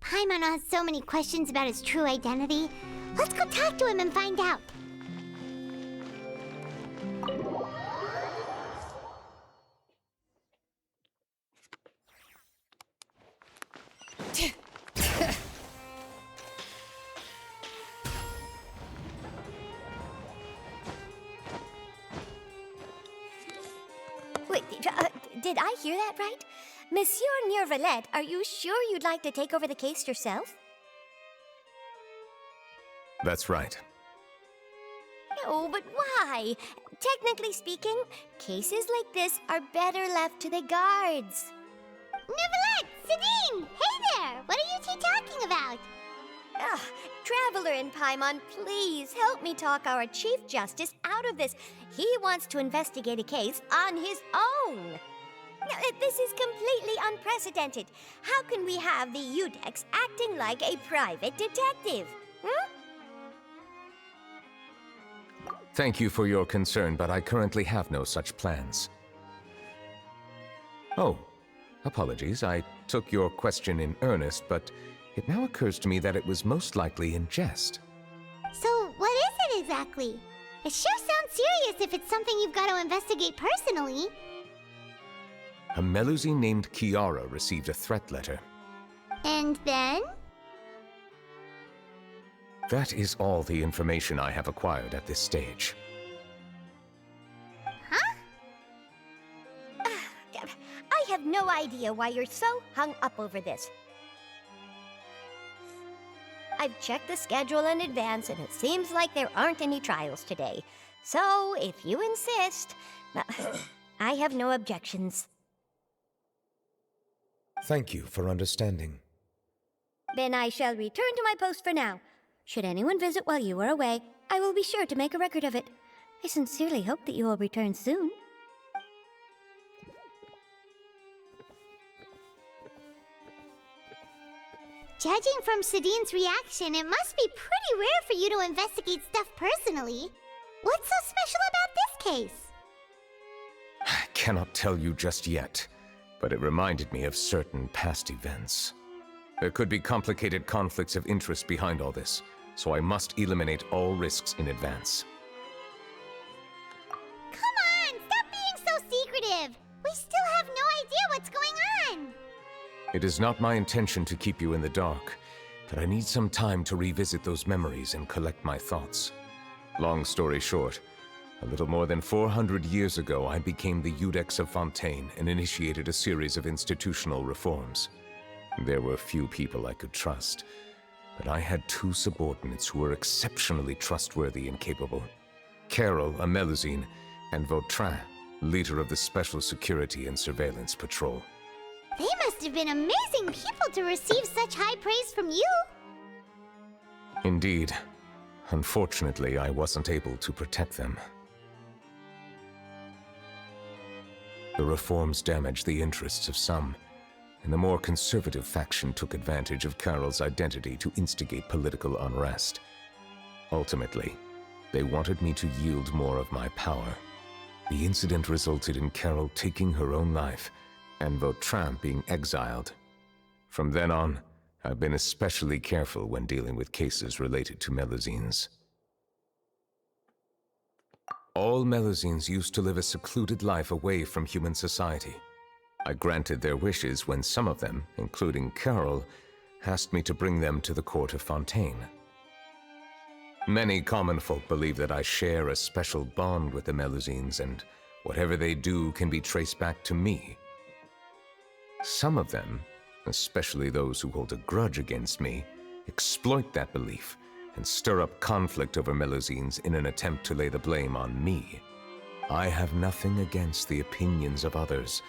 Paimon has so many questions about his true identity. Let's go talk to him and find out. Wait, did I hear that right? Monsieur Neuvillette, are you sure you'd like to take over the case yourself? That's right. No, but why? Technically speaking, cases like this are better left to the guards. Neuvillette! Sidine! Hey there! What are you two talking about? Traveler and Paimon, please help me talk our Chief Justice out of this. He wants to investigate a case on his own. Now, this is completely unprecedented. How can we have the Udex acting like a private detective? Thank you for your concern, but I currently have no such plans. Oh, apologies. I took your question in earnest, but it now occurs to me that it was most likely in jest. So, what is it exactly? It sure sounds serious if it's something you've got to investigate personally. A Melusine named Kiara received a threat letter. And then? That is all the information I have acquired at this stage. Huh? I have no idea why you're so hung up over this. I've checked the schedule in advance, and it seems like there aren't any trials today. So, if you insist, I have no objections. Thank you for understanding. Then I shall return to my post for now. Should anyone visit while you are away, I will be sure to make a record of it. I sincerely hope that you will return soon. Judging from Sidine's reaction, it must be pretty rare for you to investigate stuff personally. What's so special about this case? I cannot tell you just yet, but it reminded me of certain past events. There could be complicated conflicts of interest behind all this, so I must eliminate all risks in advance. Come on, stop being so secretive! We still have no idea what's going on! It is not my intention to keep you in the dark, but I need some time to revisit those memories and collect my thoughts. Long story short, a little more than 400 years ago, I became the Udex of Fontaine and initiated a series of institutional reforms. There were few people I could trust, but I had two subordinates who were exceptionally trustworthy and capable. Carol, a Melusine, and Vautrin, leader of the Special Security and Surveillance Patrol. They must have been amazing people to receive such high praise from you! Indeed. Unfortunately, I wasn't able to protect them. The reforms damaged the interests of some, and the more conservative faction took advantage of Carol's identity to instigate political unrest. Ultimately, they wanted me to yield more of my power. The incident resulted in Carol taking her own life, and Vautrin being exiled. From then on, I've been especially careful when dealing with cases related to Melusines. All Melusines used to live a secluded life away from human society. I granted their wishes when some of them, including Carol, asked me to bring them to the court of Fontaine. Many common folk believe that I share a special bond with the Melusines, and whatever they do can be traced back to me. Some of them, especially those who hold a grudge against me, exploit that belief and stir up conflict over Melusines in an attempt to lay the blame on me. I have nothing against the opinions of others,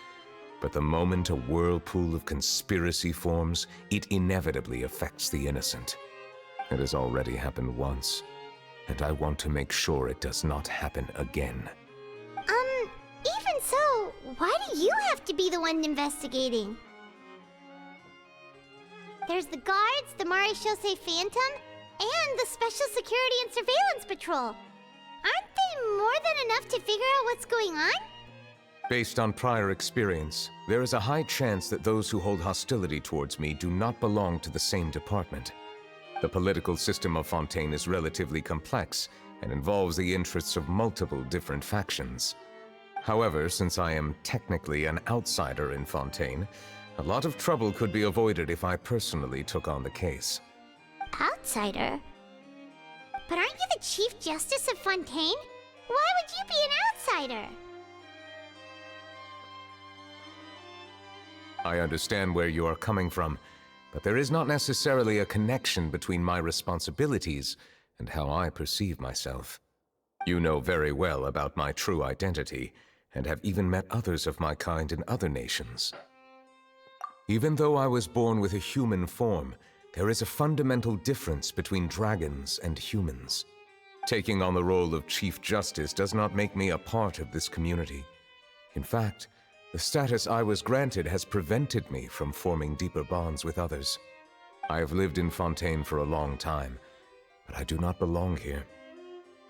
but the moment a whirlpool of conspiracy forms, it inevitably affects the innocent. It has already happened once, and I want to make sure it does not happen again. Even so, why do you have to be the one investigating? There's the guards, the Maréchaussée Phantom, and the Special Security and Surveillance Patrol. Aren't they more than enough to figure out what's going on? Based on prior experience, there is a high chance that those who hold hostility towards me do not belong to the same department. The political system of Fontaine is relatively complex and involves the interests of multiple different factions. However, since I am technically an outsider in Fontaine, a lot of trouble could be avoided if I personally took on the case. Outsider? But aren't you the Chief Justice of Fontaine? Why would you be an outsider? I understand where you are coming from, but there is not necessarily a connection between my responsibilities and how I perceive myself. You know very well about my true identity, and have even met others of my kind in other nations. Even though I was born with a human form, there is a fundamental difference between dragons and humans. Taking on the role of Chief Justice does not make me a part of this community. In fact, the status I was granted has prevented me from forming deeper bonds with others. I have lived in Fontaine for a long time, but I do not belong here.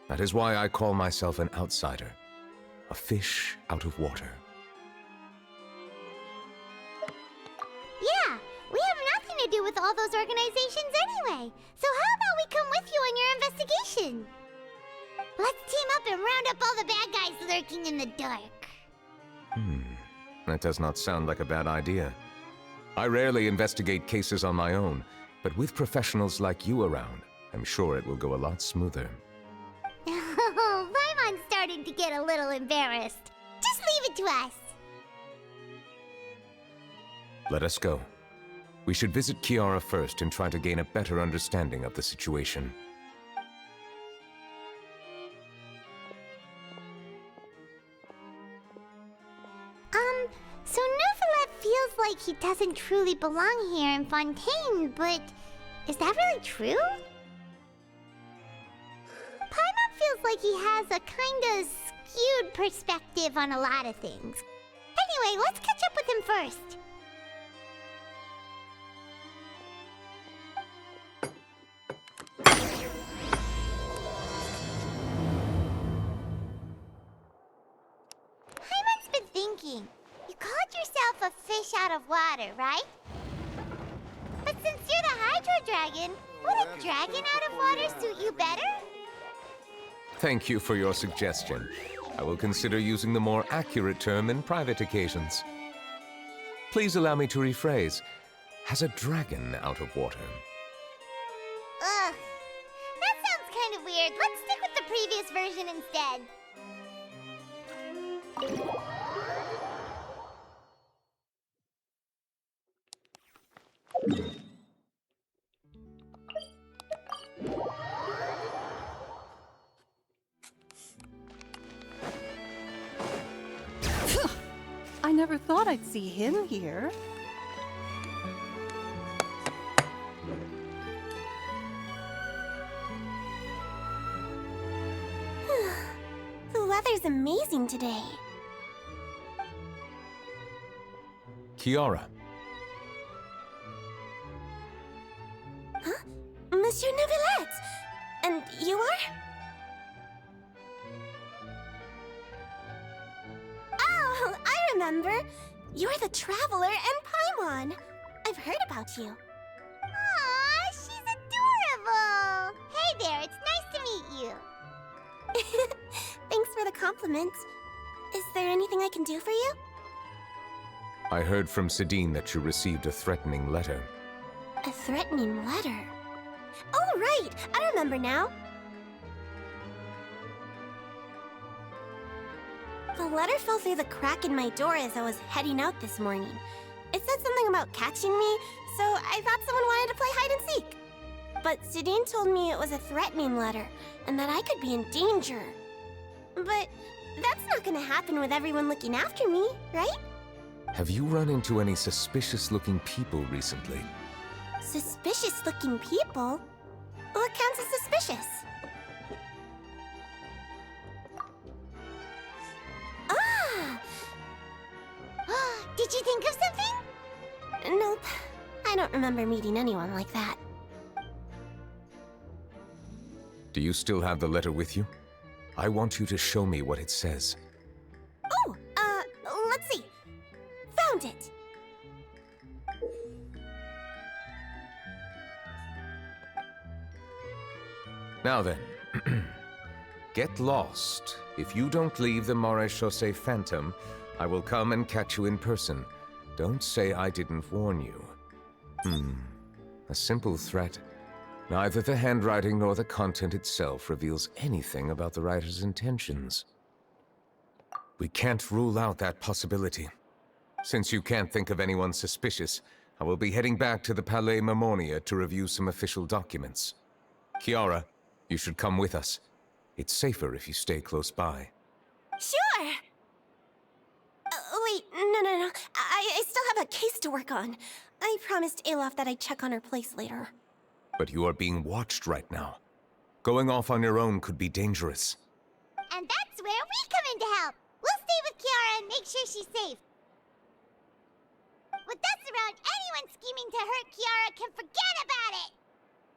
That is why I call myself an outsider, a fish out of water. Yeah, we have nothing to do with all those organizations anyway. So how about we come with you on your investigation? Let's team up and round up all the bad guys lurking in the dark. That does not sound like a bad idea. I rarely investigate cases on my own, but with professionals like you around, I'm sure it will go a lot smoother. Oh, Paimon's starting to get a little embarrassed. Just leave it to us. Let us go. We should visit Kiara first and try to gain a better understanding of the situation. So Neuvillette feels like he doesn't truly belong here in Fontaine, but is that really true? Paimon feels like he has a kinda skewed perspective on a lot of things. Anyway, let's catch up with him first. Paimon's been thinking. You called yourself a fish out of water, right? But since you're the Hydro Dragon, would a dragon out of water suit you better? Thank you for your suggestion. I will consider using the more accurate term in private occasions. Please allow me to rephrase. Has a dragon out of water? Ugh. That sounds kind of weird. Let's stick with the previous version instead. I never thought I'd see him here. The weather's amazing today. Kiara. Huh? Monsieur Neuvillette! And you are? Oh, I remember. You're the Traveler and Paimon. I've heard about you. Aw, she's adorable! Hey there, it's nice to meet you. Thanks for the compliment. Is there anything I can do for you? I heard from Sidine that you received a threatening letter. A threatening letter? Oh, right! I remember now. The letter fell through the crack in my door as I was heading out this morning. It said something about catching me, so I thought someone wanted to play hide and seek. But Sidine told me it was a threatening letter, and that I could be in danger. But that's not gonna happen with everyone looking after me, right? Have you run into any suspicious-looking people recently? Suspicious-looking people? What counts as suspicious? Ah! Did you think of something? Nope. I don't remember meeting anyone like that. Do you still have the letter with you? I want you to show me what it says. Oh, let's see. Found it. Now then, get lost. If you don't leave the Maréchaussée Phantom, I will come and catch you in person. Don't say I didn't warn you. A simple threat. Neither the handwriting nor the content itself reveals anything about the writer's intentions. We can't rule out that possibility. Since you can't think of anyone suspicious, I will be heading back to the Palais Mermonia to review some official documents. Kiara, you should come with us. It's safer if you stay close by. Sure! Wait, no. I still have a case to work on. I promised Alof that I'd check on her place later. But you are being watched right now. Going off on your own could be dangerous. And that's where we come in to help. We'll stay with Kiara and make sure she's safe. With us around, anyone scheming to hurt Kiara can forget about it!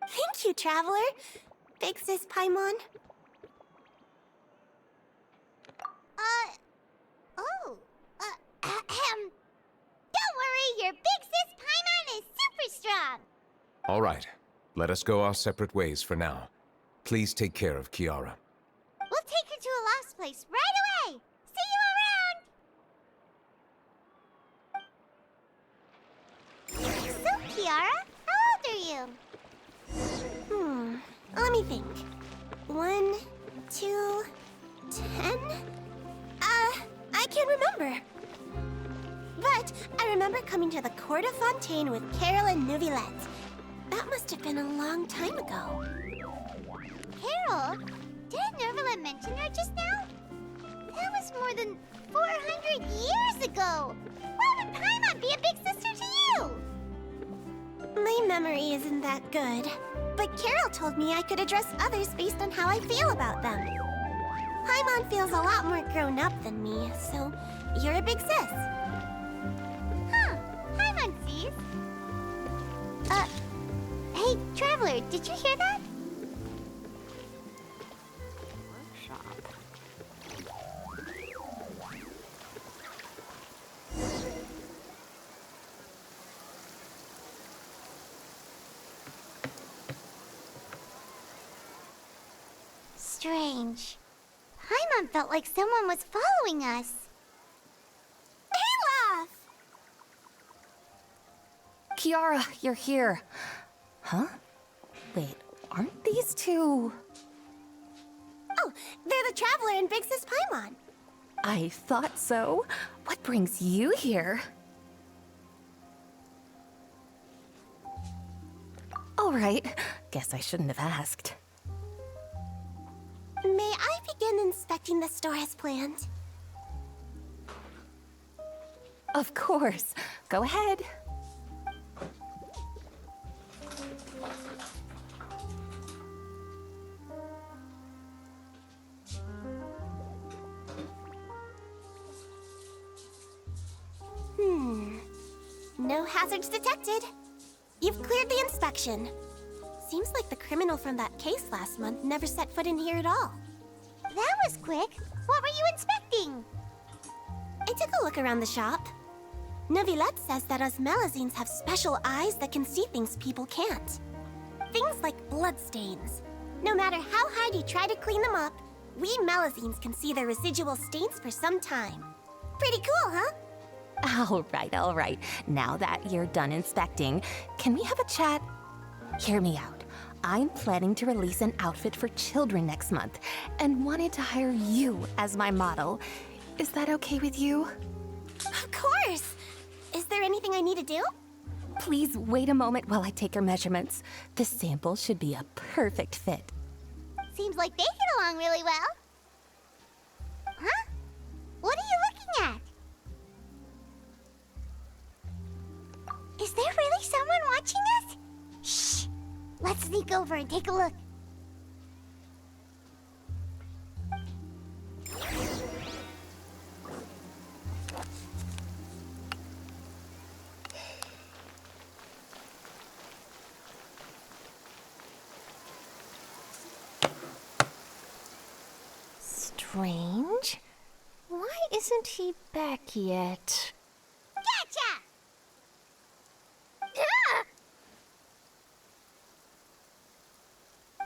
Thank you, Traveler. Big Sis Paimon. Don't worry, your Big Sis Paimon is super strong! All right, let us go our separate ways for now. Please take care of Kiara. We'll take her to a lost place right away! See you around! So, Kiara, how old are you? Let me think. 1, 2, 10? I can't remember. But I remember coming to the Court of Fontaine with Carol and Neuvillette. That must have been a long time ago. Carol? Didn't Neuvillette mention her just now? That was more than 400 years ago! Why would Paimon be a big sister to you? My memory isn't that good. But Carol told me I could address others based on how I feel about them. Paimon feels a lot more grown up than me, so you're a big sis. Huh. Paimon sees. Hey, Traveler, did you hear that? Strange. Paimon felt like someone was following us. Olaf! Kiara, you're here. Huh? Wait, aren't these two? Oh, they're the Traveler and Big Sis Paimon. I thought so. What brings you here? All right, guess I shouldn't have asked. May I begin inspecting the store as planned? Of course. Go ahead. No hazards detected. You've cleared the inspection. Seems like the criminal from that case last month never set foot in here at all. That was quick. What were you inspecting? I took a look around the shop. Neuvillette says that us Melazines have special eyes that can see things people can't. Things like bloodstains. No matter how hard you try to clean them up, we Melazines can see their residual stains for some time. Pretty cool, huh? All right. Now that you're done inspecting, can we have a chat? Hear me out. I'm planning to release an outfit for children next month and wanted to hire you as my model. Is that okay with you? Of course! Is there anything I need to do? Please wait a moment while I take your measurements. The sample should be a perfect fit. Seems like they get along really well. Huh? What are you looking at? Is there really someone watching us? Shh! Let's sneak over and take a look. strange. Why isn't he back yet? Gotcha!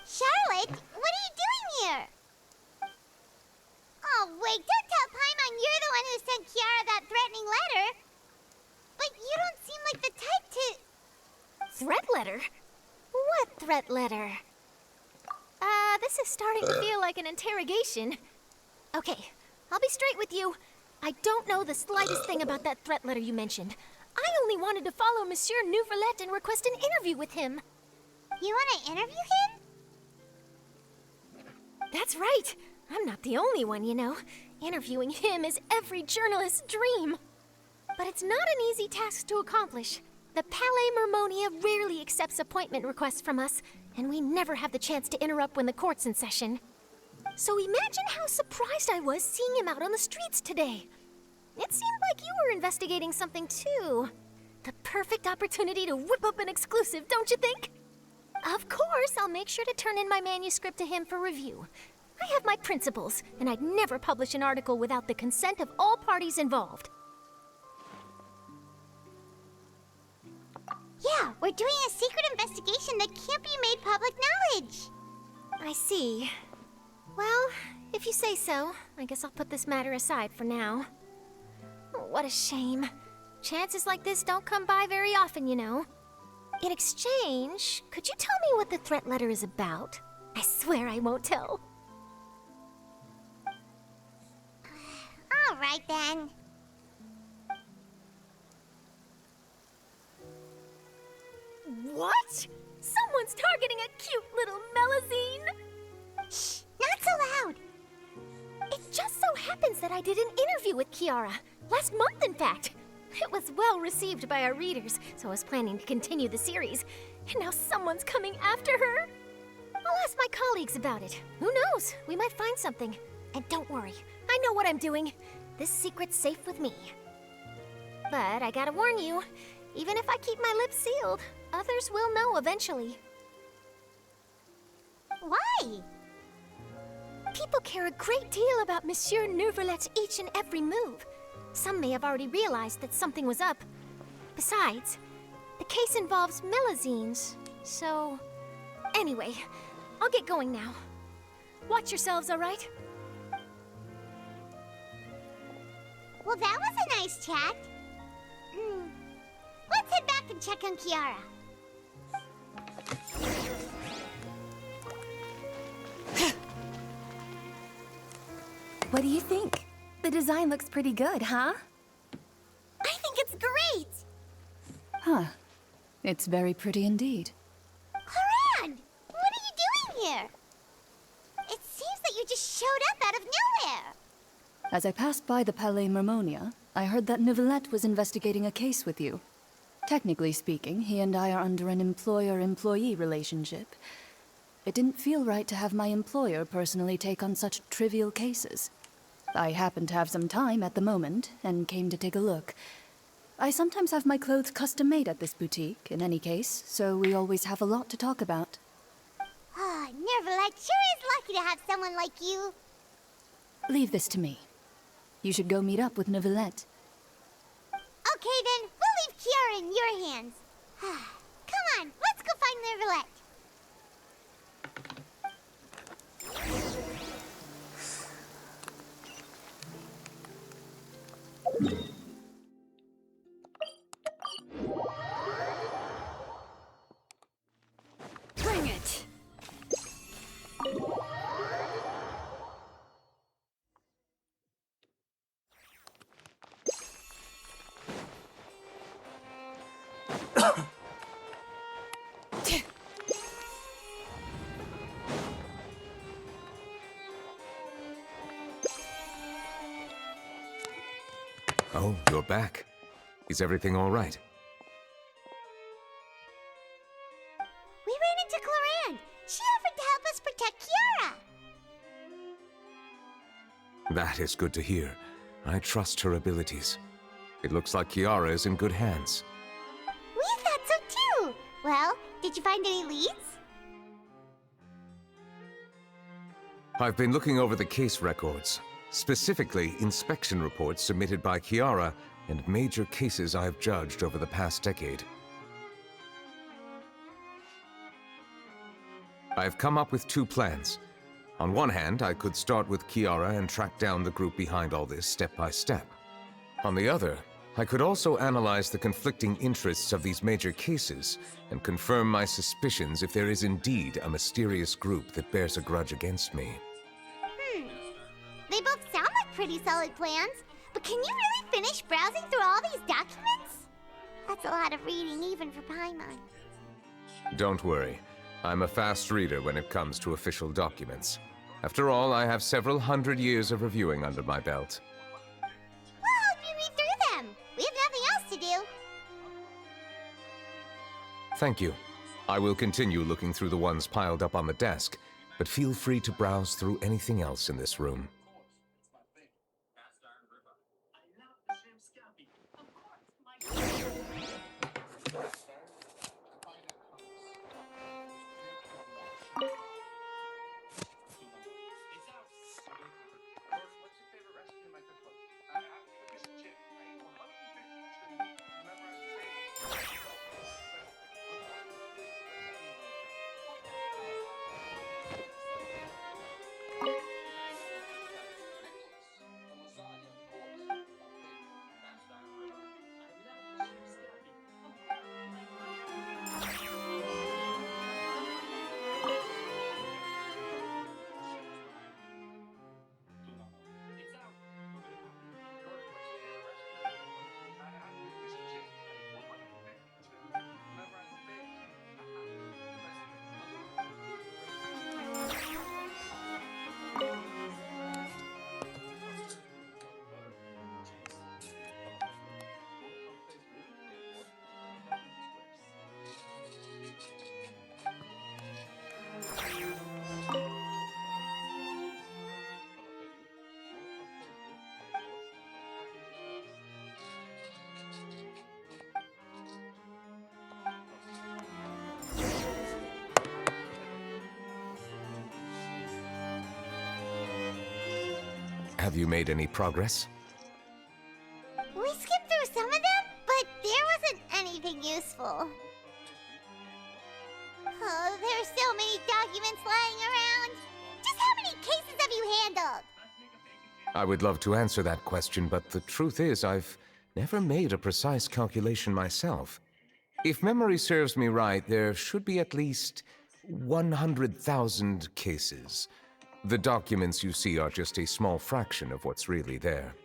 Charlotte, what are you doing here? Oh, wait, don't tell Paimon you're the one who sent Kiara that threatening letter. But you don't seem like the type to... Threat letter? What threat letter? This is starting to feel like an interrogation. Okay, I'll be straight with you. I don't know the slightest thing about that threat letter you mentioned. I only wanted to follow Monsieur Neuvillette and request an interview with him. You want to interview him? That's right. I'm not the only one, you know. Interviewing him is every journalist's dream. But it's not an easy task to accomplish. The Palais Mermonia rarely accepts appointment requests from us, and we never have the chance to interrupt when the court's in session. So imagine how surprised I was seeing him out on the streets today. It seemed like you were investigating something too. The perfect opportunity to whip up an exclusive, don't you think? Of course, I'll make sure to turn in my manuscript to him for review. I have my principles, and I'd never publish an article without the consent of all parties involved. Yeah, we're doing a secret investigation that can't be made public knowledge. I see. Well, if you say so, I guess I'll put this matter aside for now. Oh, what a shame. Chances like this don't come by very often, you know. In exchange, could you tell me what the threat letter is about? I swear I won't tell. All right, then. What? Someone's targeting a cute little Melazine? Shh, not so loud. It just so happens that I did an interview with Kiara. Last month, in fact. It was well received by our readers, so I was planning to continue the series. And now someone's coming after her. I'll ask my colleagues about it. Who knows? We might find something. And don't worry, I know what I'm doing. This secret's safe with me. But I gotta warn you, even if I keep my lips sealed, others will know eventually. Why? People care a great deal about Monsieur Neuvillette's each and every move. Some may have already realized that something was up. Besides, the case involves Melazines, so... Anyway, I'll get going now. Watch yourselves, all right? Well, that was a nice chat. Let's head back and check on Kiara. What do you think? The design looks pretty good, huh? I think it's great! Huh. It's very pretty indeed. Cloran! What are you doing here? It seems that you just showed up out of nowhere. As I passed by the Palais Mermonia, I heard that Neuvillette was investigating a case with you. Technically speaking, he and I are under an employer-employee relationship. It didn't feel right to have my employer personally take on such trivial cases. I happened to have some time at the moment, and came to take a look. I sometimes have my clothes custom-made at this boutique, in any case, so we always have a lot to talk about. Ah, Neuvillette sure is lucky to have someone like you. Leave this to me. You should go meet up with Neuvillette. Okay then, we'll leave Kiara in your hands. Come on, let's go find Neuvillette. Bring it! Oh, you're back. Is everything all right? We ran into Cloran. She offered to help us protect Kiara. That is good to hear. I trust her abilities. It looks like Kiara is in good hands. We thought so too. Well, did you find any leads? I've been looking over the case records, specifically inspection reports submitted by Kiara and major cases I've judged over the past decade. I've come up with two plans. On one hand, I could start with Kiara and track down the group behind all this step by step. On the other, I could also analyze the conflicting interests of these major cases and confirm my suspicions if there is indeed a mysterious group that bears a grudge against me. They both sound like pretty solid plans, but can you really finish browsing through all these documents? That's a lot of reading even for Paimon. Don't worry. I'm a fast reader when it comes to official documents. After all, I have several hundred years of reviewing under my belt. We'll help you read through them. We have nothing else to do. Thank you. I will continue looking through the ones piled up on the desk, but feel free to browse through anything else in this room. Have you made any progress? We skipped through some of them, but there wasn't anything useful. Oh, there are so many documents lying around. Just how many cases have you handled? I would love to answer that question, but the truth is I've never made a precise calculation myself. If memory serves me right, there should be at least 100,000 cases. The documents you see are just a small fraction of what's really there.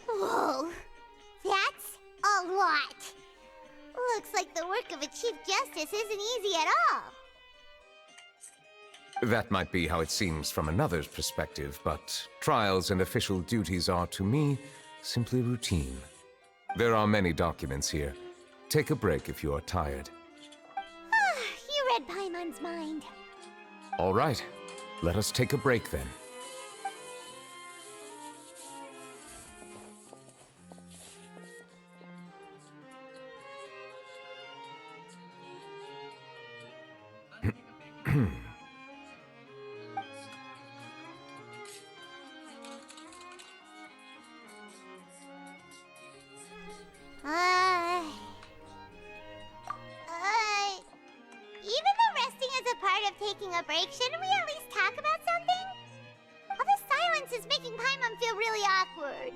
Whoa, that's a lot. Looks like the work of a Chief Justice isn't easy at all. That might be how it seems from another's perspective, but trials and official duties are, to me, simply routine. There are many documents here. Take a break if you are tired. You read Paimon's mind. All right, let us take a break then. Even though resting is a part of taking a break, shouldn't we at least talk about something? All this silence is making Paimon feel really awkward.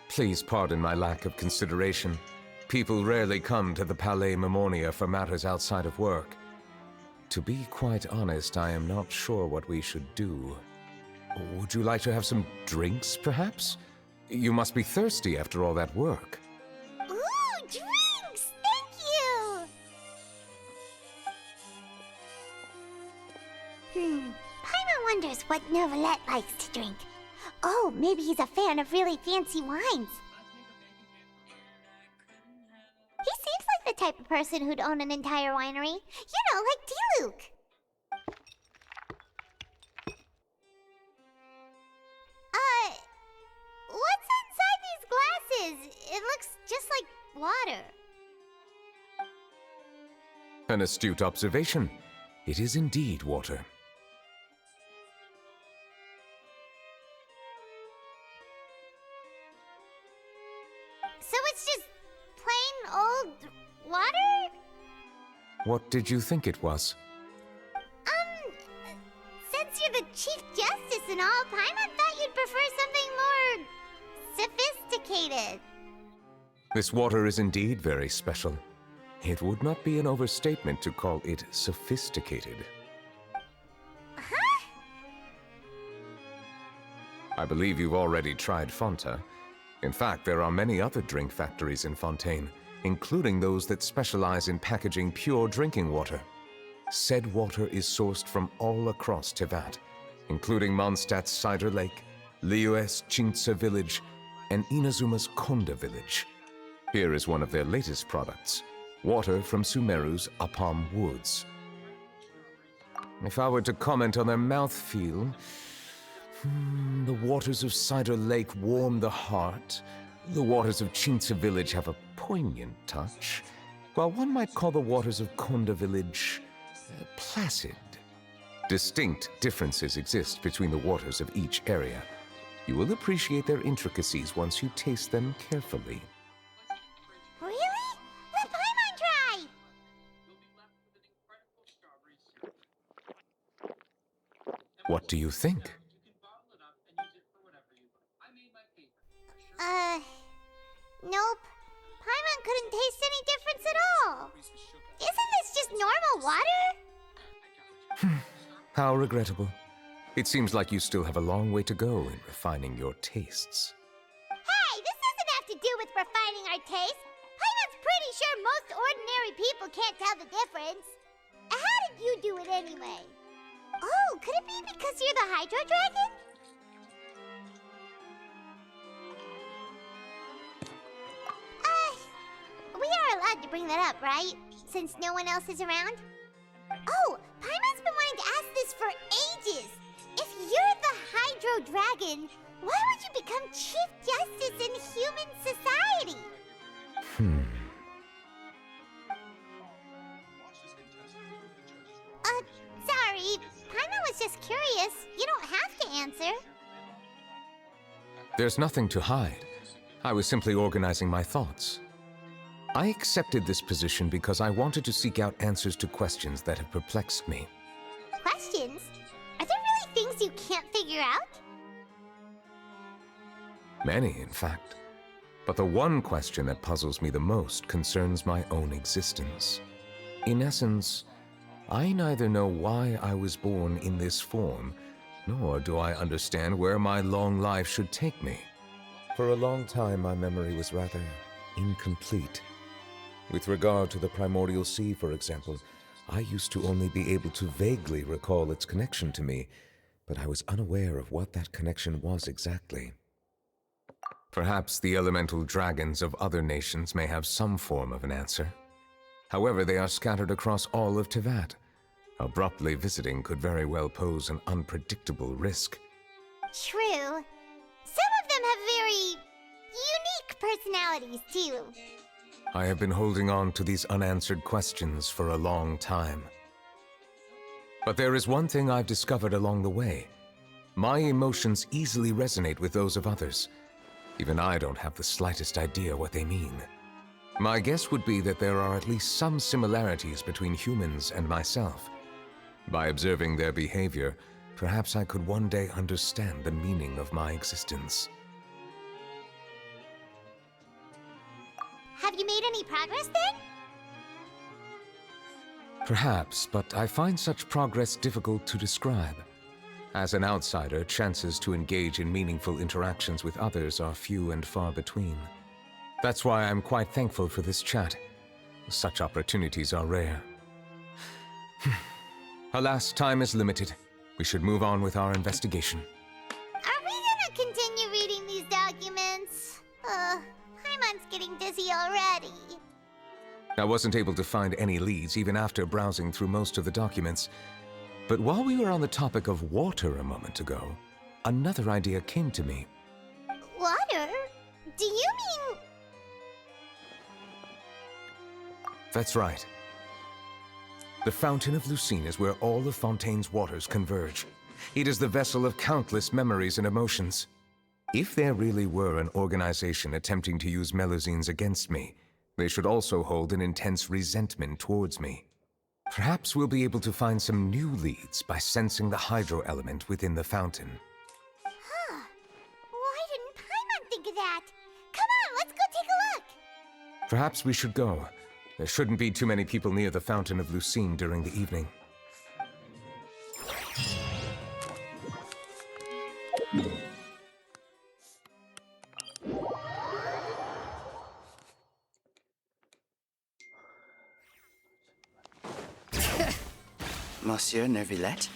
Please pardon my lack of consideration. People rarely come to the Palais Mermonia for matters outside of work. To be quite honest, I am not sure what we should do. Would you like to have some drinks, perhaps? You must be thirsty after all that work. Ooh, drinks! Thank you! Paimon wonders what Neuvillette likes to drink. Oh, maybe he's a fan of really fancy wines. He seems like the type of person who'd own an entire winery. You know, like Diluvies. What's inside these glasses? It looks just like water. An astute observation. It is indeed water. So it's just plain old water? What did you think it was? Since you're the Chief Justice and all, Paimon thought you'd prefer something more sophisticated. This water is indeed very special. It would not be an overstatement to call it sophisticated. Huh? I believe you've already tried Fonta. In fact, there are many other drink factories in Fontaine, including those that specialize in packaging pure drinking water. Said water is sourced from all across Tevat, including Mondstadt's Cider Lake, Liyue's Chintsa village, and Inazuma's Konda village. Here is one of their latest products, water from Sumeru's Apam Woods. If I were to comment on their mouthfeel, the waters of Cider Lake warm the heart, the waters of Chintsa village have a poignant touch, while one might call the waters of Konda village placid. Distinct differences exist between the waters of each area. You will appreciate their intricacies once you taste them carefully. Really? Let Paimon try! What do you think? Nope. Paimon couldn't taste any difference at all. Isn't this just normal water? How regrettable. It seems like you still have a long way to go in refining your tastes. Hey, this doesn't have to do with refining our taste. Paimon's pretty sure most ordinary people can't tell the difference. How did you do it anyway? Oh, could it be because you're the Hydro Dragon? We are allowed to bring that up, right? Since no one else is around? Oh, Paimon's been wanting to ask this for ages. If you're the Hydro Dragon, why would you become Chief Justice in human society? Sorry. Paimon was just curious. You don't have to answer. There's nothing to hide. I was simply organizing my thoughts. I accepted this position because I wanted to seek out answers to questions that have perplexed me. Questions? Are there really things you can't figure out? Many, in fact. But the one question that puzzles me the most concerns my own existence. In essence, I neither know why I was born in this form, nor do I understand where my long life should take me. For a long time, my memory was rather incomplete. With regard to the primordial sea, for example, I used to only be able to vaguely recall its connection to me, but I was unaware of what that connection was exactly. Perhaps the elemental dragons of other nations may have some form of an answer. However, they are scattered across all of Tevat. Abruptly visiting could very well pose an unpredictable risk. True. Some of them have very unique personalities, too. I have been holding on to these unanswered questions for a long time. But there is one thing I've discovered along the way. My emotions easily resonate with those of others. Even I don't have the slightest idea what they mean. My guess would be that there are at least some similarities between humans and myself. By observing their behavior, perhaps I could one day understand the meaning of my existence. Have you made any progress then? Perhaps, but I find such progress difficult to describe. As an outsider, chances to engage in meaningful interactions with others are few and far between. That's why I'm quite thankful for this chat. Such opportunities are rare. Alas, time is limited. We should move on with our investigation. Are we gonna continue reading these documents? Paimon's getting dizzy already. I wasn't able to find any leads even after browsing through most of the documents. But while we were on the topic of water a moment ago, another idea came to me. Water? Do you mean... That's right. The Fountain of Lucine is where all of Fontaine's waters converge. It is the vessel of countless memories and emotions. If there really were an organization attempting to use Melusines against me, they should also hold an intense resentment towards me. Perhaps we'll be able to find some new leads by sensing the hydro element within the fountain. Huh. Why didn't Paimon think of that? Come on, let's go take a look. Perhaps we should go. There shouldn't be too many people near the Fountain of Lucine during the evening. Monsieur Neuvillette?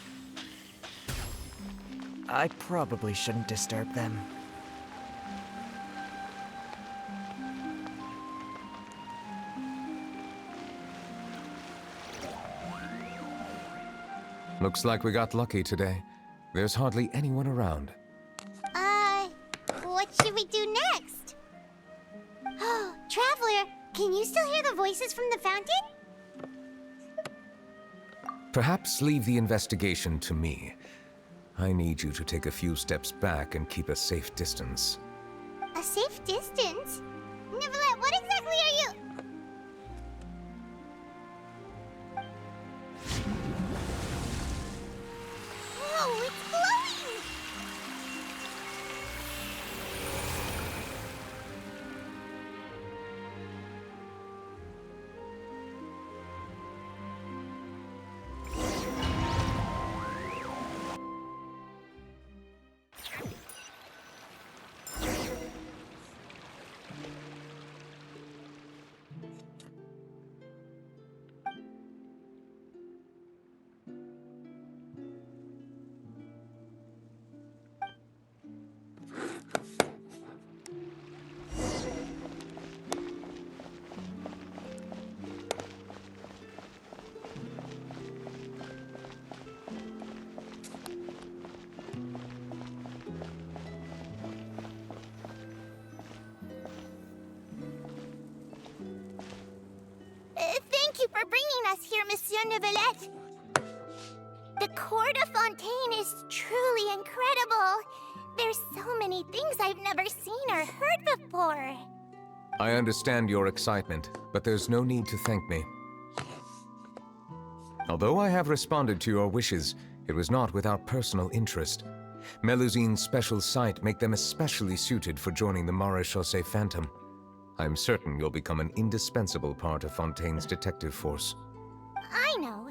I probably shouldn't disturb them. Looks like we got lucky today. There's hardly anyone around. What should we do next? Oh, Traveler, can you still hear the voices from the fountain? Perhaps leave the investigation to me. I need you to take a few steps back and keep a safe distance. A safe distance? Neuvillette, what exactly are you... Whoa, it's glowing! Thank you for bringing us here, Monsieur Neuvillette. The Court of Fontaine is truly incredible. There's so many things I've never seen or heard before. I understand your excitement, but there's no need to thank me. Although I have responded to your wishes, it was not without personal interest. Melusine's special sight make them especially suited for joining the Maréchaussée Phantom. I'm certain you'll become an indispensable part of Fontaine's detective force. I know,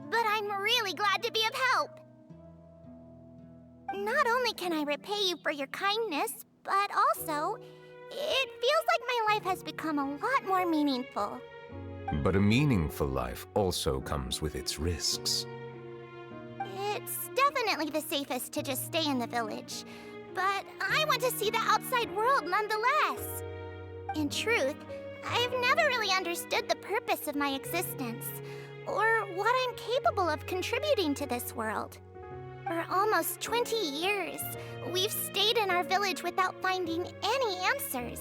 but I'm really glad to be of help. Not only can I repay you for your kindness, but also, it feels like my life has become a lot more meaningful. But a meaningful life also comes with its risks. It's definitely the safest to just stay in the village, but I want to see the outside world nonetheless. In truth, I've never really understood the purpose of my existence, or what I'm capable of contributing to this world. For almost 20 years, we've stayed in our village without finding any answers.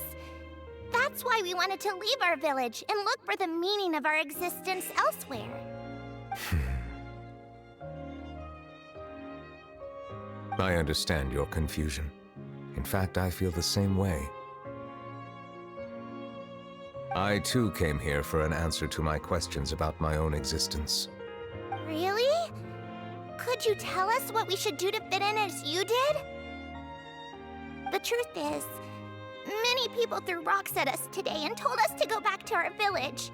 That's why we wanted to leave our village and look for the meaning of our existence elsewhere. I understand your confusion. In fact, I feel the same way. I too came here for an answer to my questions about my own existence. Really? Could you tell us what we should do to fit in as you did? The truth is, many people threw rocks at us today and told us to go back to our village.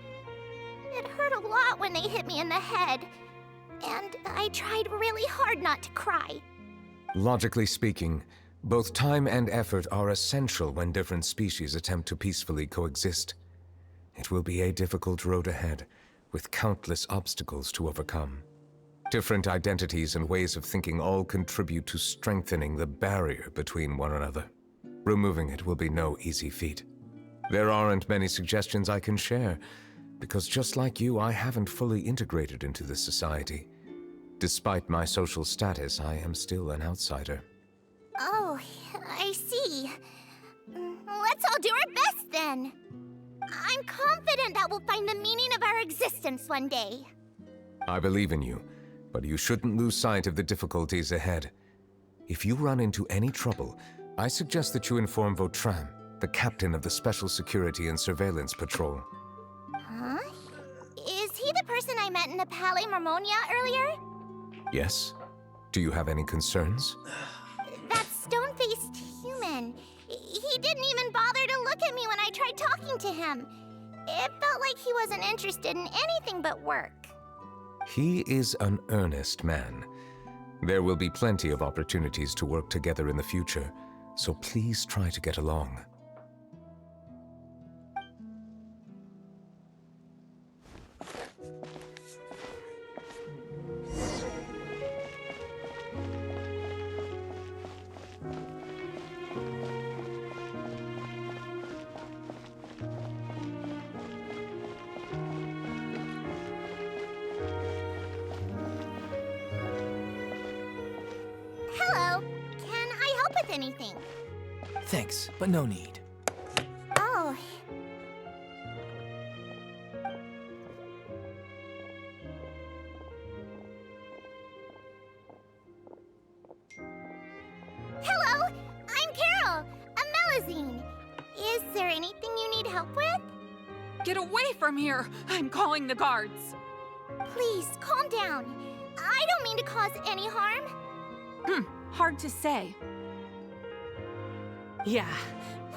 It hurt a lot when they hit me in the head, and I tried really hard not to cry. Logically speaking, both time and effort are essential when different species attempt to peacefully coexist. It will be a difficult road ahead, with countless obstacles to overcome. Different identities and ways of thinking all contribute to strengthening the barrier between one another. Removing it will be no easy feat. There aren't many suggestions I can share, because just like you, I haven't fully integrated into this society. Despite my social status, I am still an outsider. Oh, I see. Let's all do our best then. I'm confident that we'll find the meaning of our existence one day. I believe in you, but you shouldn't lose sight of the difficulties ahead. If you run into any trouble, I suggest that you inform Vautrin, the captain of the Special Security and Surveillance Patrol. Huh? Is he the person I met in the Palais Marmonia earlier? Yes? Do you have any concerns? That stone-faced human. He didn't even bother to look at me when I tried talking to him. It felt like he wasn't interested in anything but work. He is an earnest man. There will be plenty of opportunities to work together in the future, so please try to get along. Hello. Can I help with anything? Thanks, but no need. Oh. Hello, I'm Carol, a Melazine. Is there anything you need help with? Get away from here! I'm calling the guards! Please, calm down. I don't mean to cause any harm. Hard to say. Yeah,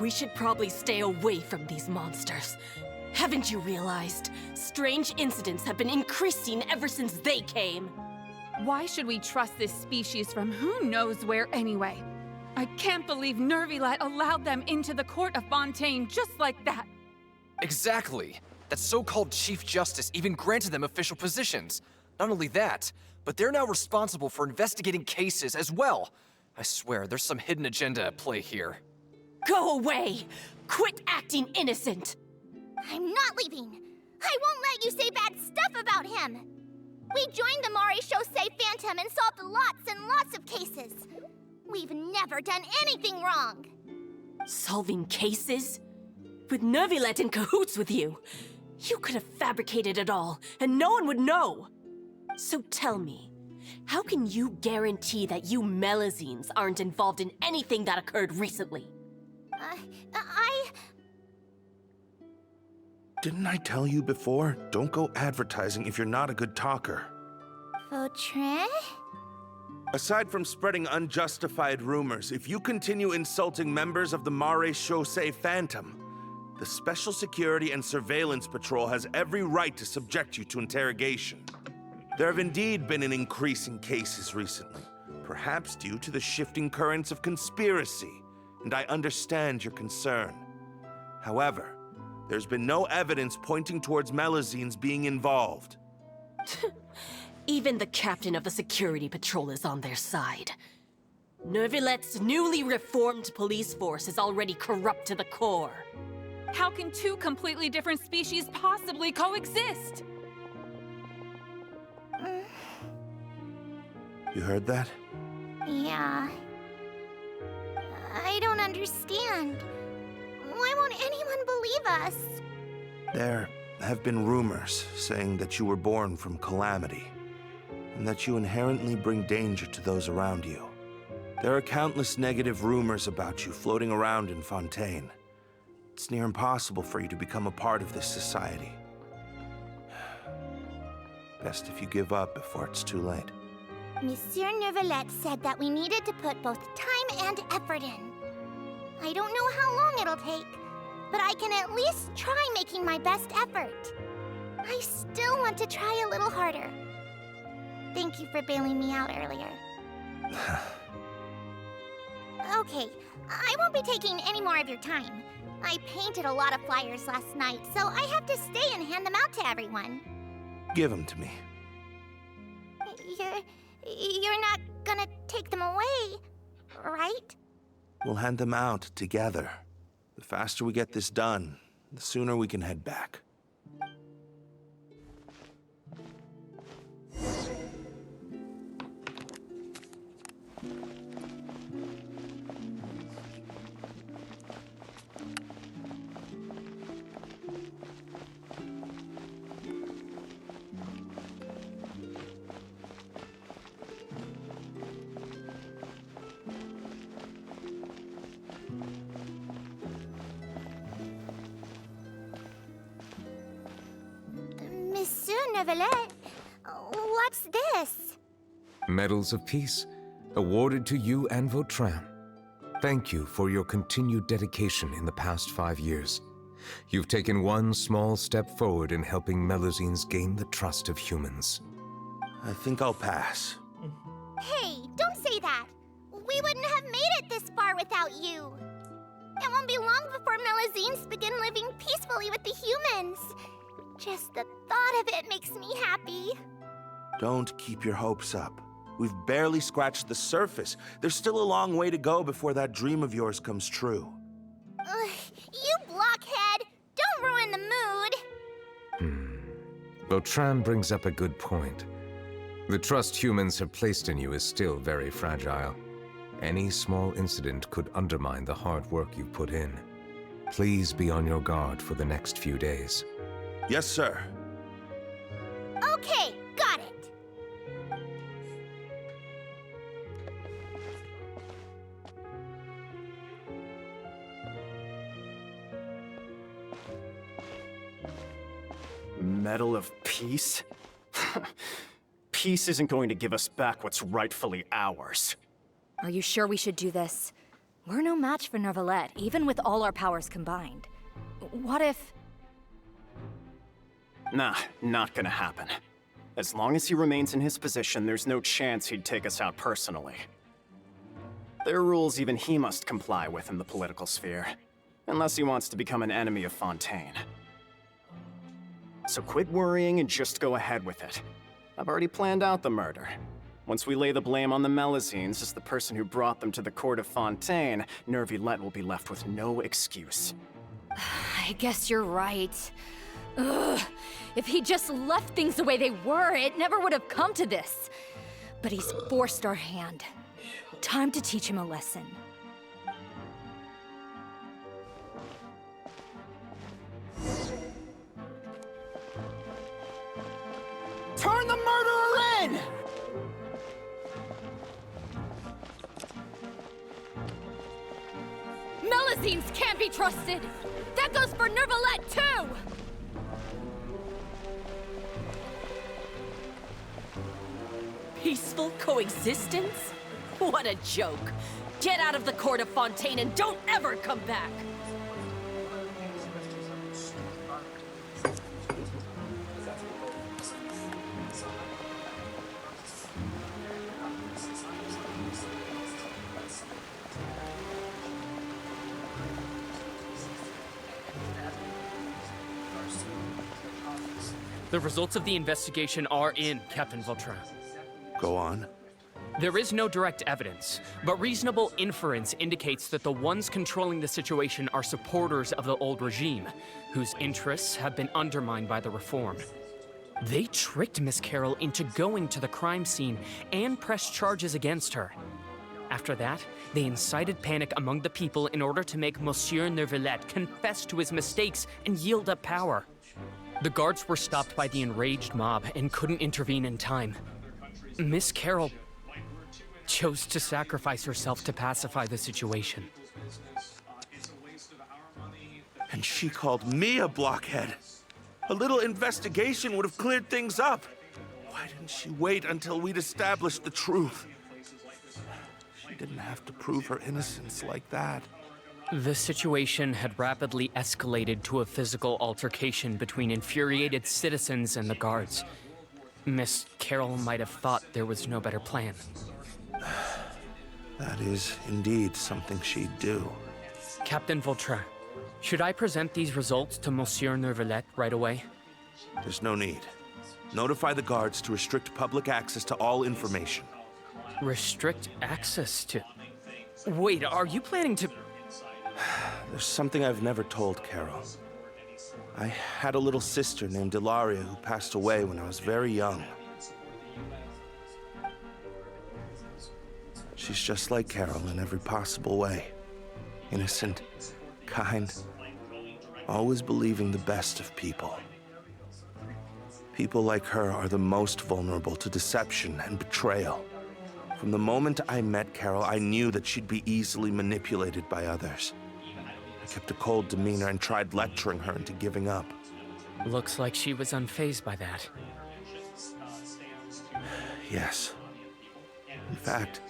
we should probably stay away from these monsters. Haven't you realized? Strange incidents have been increasing ever since they came. Why should we trust this species from who knows where anyway? I can't believe Neuvillette allowed them into the court of Fontaine just like that. Exactly. That so-called Chief Justice even granted them official positions. Not only that, but they're now responsible for investigating cases as well. I swear, there's some hidden agenda at play here. Go away! Quit acting innocent! I'm not leaving. I won't let you say bad stuff about him. We joined the Mare Chaussee Phantom and solved lots and lots of cases. We've never done anything wrong. Solving cases? With Neuvillette in cahoots with you. You could have fabricated it all, and no one would know. So tell me, how can you guarantee that you Melazines aren't involved in anything that occurred recently? Didn't I tell you before? Don't go advertising if you're not a good talker. Vautrin? Aside from spreading unjustified rumors, if you continue insulting members of the Mare Chaussee Phantom, the Special Security and Surveillance Patrol has every right to subject you to interrogation. There have indeed been an increase in cases recently, perhaps due to the shifting currents of conspiracy, and I understand your concern. However, there's been no evidence pointing towards Melazines being involved. Even the captain of the security patrol is on their side. Neuvillette's newly reformed police force is already corrupt to the core. How can two completely different species possibly coexist? You heard that? Yeah. I don't understand. Why won't anyone believe us? There have been rumors saying that you were born from calamity, and that you inherently bring danger to those around you. There are countless negative rumors about you floating around in Fontaine. It's near impossible for you to become a part of this society. Best if you give up before it's too late. Monsieur Neuvillette said that we needed to put both time and effort in. I don't know how long it'll take, but I can at least try making my best effort. I still want to try a little harder. Thank you for bailing me out earlier. Okay, I won't be taking any more of your time. I painted a lot of flyers last night, so I have to stay and hand them out to everyone. Give them to me. You're not gonna take them away, right? We'll hand them out together. The faster we get this done, the sooner we can head back. Neuvillette. What's this? Medals of Peace, awarded to you and Vautrin. Thank you for your continued dedication in the past 5 years. You've taken one small step forward in helping Melusines gain the trust of humans. I think I'll pass. Hey, don't say that. We wouldn't have made it this far without you. It won't be long before Melusines begin living peacefully with the humans. Just the thought of it makes me happy. Don't keep your hopes up. We've barely scratched the surface. There's still a long way to go before that dream of yours comes true. You blockhead! Don't ruin the mood! Vautrin brings up a good point. The trust humans have placed in you is still very fragile. Any small incident could undermine the hard work you've put in. Please be on your guard for the next few days. Yes, sir. Okay, got it. Medal of Peace? Peace isn't going to give us back what's rightfully ours. Are you sure we should do this? We're no match for Neuvillette, even with all our powers combined. What if... Nah, not gonna happen. As long as he remains in his position, there's no chance he'd take us out personally. There are rules even he must comply with in the political sphere, unless he wants to become an enemy of Fontaine. So quit worrying and just go ahead with it. I've already planned out the murder. Once we lay the blame on the Melusines as the person who brought them to the court of Fontaine, Neuvillette will be left with no excuse. I guess you're right. Ugh. If he just left things the way they were, it never would have come to this. But he's forced our hand. Time to teach him a lesson. Turn the murderer in! Melusines can't be trusted! That goes for Neuvillette, too! Peaceful coexistence? What a joke. Get out of the court of Fontaine and don't ever come back! The results of the investigation are in, Captain Vautrin. Go on. There is no direct evidence, but reasonable inference indicates that the ones controlling the situation are supporters of the old regime, whose interests have been undermined by the reform. They tricked Miss Carroll into going to the crime scene and pressed charges against her. After that, they incited panic among the people in order to make Monsieur Neuvillette confess to his mistakes and yield up power. The guards were stopped by the enraged mob and couldn't intervene in time. Miss Carroll chose to sacrifice herself to pacify the situation. And she called me a blockhead. A little investigation would have cleared things up. Why didn't she wait until we'd established the truth? She didn't have to prove her innocence like that. The situation had rapidly escalated to a physical altercation between infuriated citizens and the guards. Miss Carroll might have thought there was no better plan. That is indeed something she'd do. Captain Vautrin, should I present these results to Monsieur Neuvillette right away? There's no need. Notify the guards to restrict public access to all information. Restrict access to... Wait, are you planning to... There's something I've never told Carol. I had a little sister named Ilaria who passed away when I was very young. She's just like Carol in every possible way. Innocent, kind, always believing the best of people. People like her are the most vulnerable to deception and betrayal. From the moment I met Carol, I knew that she'd be easily manipulated by others. I kept a cold demeanor and tried lecturing her into giving up. Looks like she was unfazed by that. Yes. In fact,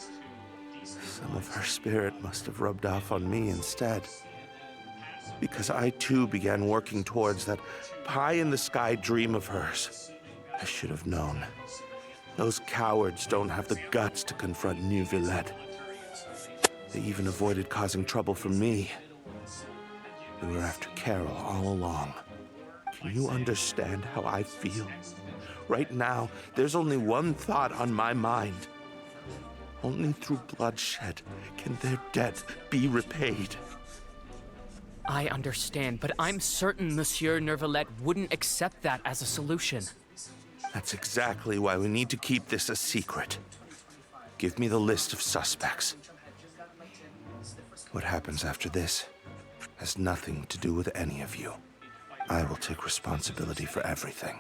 some of her spirit must have rubbed off on me instead. Because I too began working towards that pie-in-the-sky dream of hers. I should have known. Those cowards don't have the guts to confront Neuvillette. They even avoided causing trouble for me. They were after Carol all along. Can you understand how I feel? Right now, there's only one thought on my mind. Only through bloodshed can their debt be repaid. I understand, but I'm certain Monsieur Neuvillette wouldn't accept that as a solution. That's exactly why we need to keep this a secret. Give me the list of suspects. What happens after this has nothing to do with any of you. I will take responsibility for everything.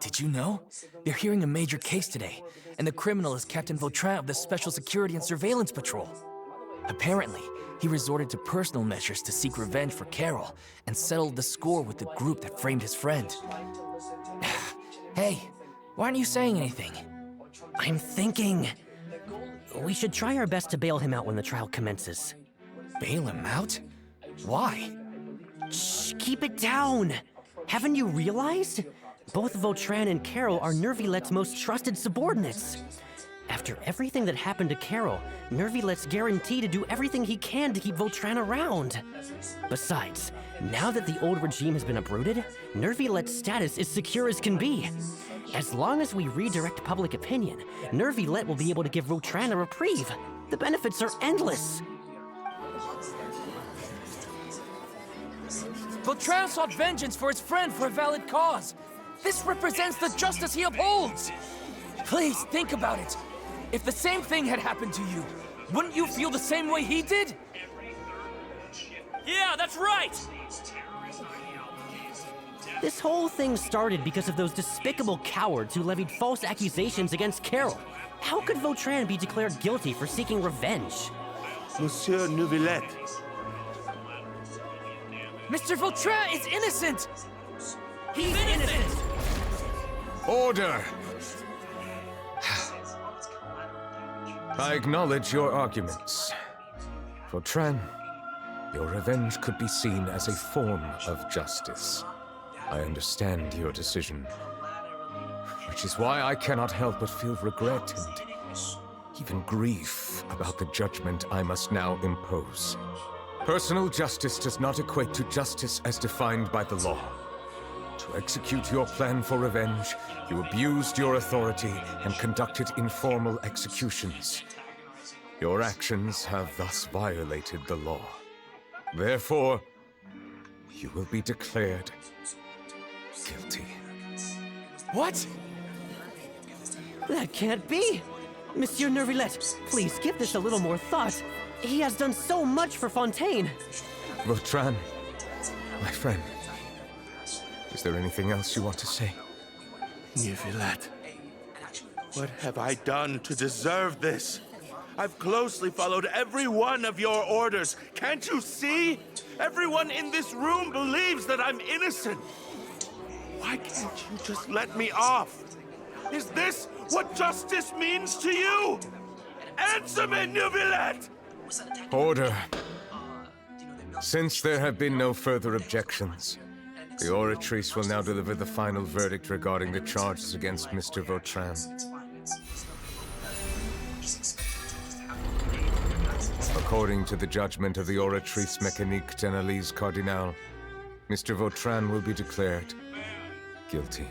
Did you know? They're hearing a major case today, and the criminal is Captain Vautrin of the Special Security and Surveillance Patrol. Apparently, he resorted to personal measures to seek revenge for Carol and settled the score with the group that framed his friend. Hey, why aren't you saying anything? I'm thinking... we should try our best to bail him out when the trial commences. Bail him out? Why? Shh, keep it down! Haven't you realized? Both Vautrin and Carol are Neuvillette's most trusted subordinates. After everything that happened to Carol, Neuvillette's guaranteed to do everything he can to keep Vautrin around. Besides, now that the old regime has been uprooted, Neuvillette's status is secure as can be. As long as we redirect public opinion, Neuvillette will be able to give Vautrin a reprieve. The benefits are endless. Vautrin sought vengeance for his friend for a valid cause. This represents the justice he upholds. Please think about it. If the same thing had happened to you, wouldn't you feel the same way he did? Yeah, that's right! This whole thing started because of those despicable cowards who levied false accusations against Carol. How could Vautrin be declared guilty for seeking revenge? Monsieur Neuvillette. Mr. Vautrin is innocent! He's innocent! Order! I acknowledge your arguments. Vautrin, your revenge could be seen as a form of justice. I understand your decision, which is why I cannot help but feel regret and even grief about the judgment I must now impose. Personal justice does not equate to justice as defined by the law. To execute your plan for revenge, you abused your authority and conducted informal executions. Your actions have thus violated the law. Therefore, you will be declared guilty. What? That can't be! Monsieur Neuvillette, please give this a little more thought. He has done so much for Fontaine. Vautrin, my friend, is there anything else you want to say? Neuvillette, what have I done to deserve this? I've closely followed every one of your orders. Can't you see? Everyone in this room believes that I'm innocent. Why can't you just let me off? Is this what justice means to you? Answer me, Neuvillette! Order. Since there have been no further objections, the Oratrice will now deliver the final verdict regarding the charges against Mr. Vautrin. According to the judgment of the Oratrice Mécanique d'Analyse Cardinal, Mr. Vautrin will be declared guilty.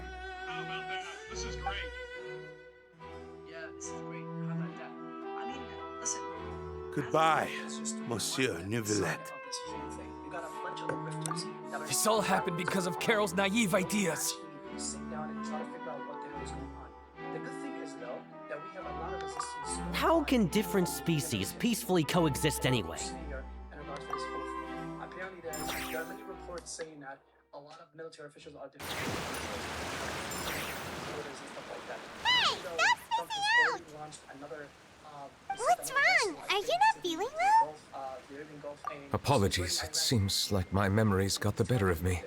Goodbye, Monsieur Neuvillette. This all happened because of Carol's naive ideas. How can different species peacefully coexist anyway? saying that a lot of military officials are different. Orders and stuff like that. Hey, So, stop Trump has spacing already launched another. What's wrong? Are you not feeling well? Apologies, it seems like my memories got the better of me.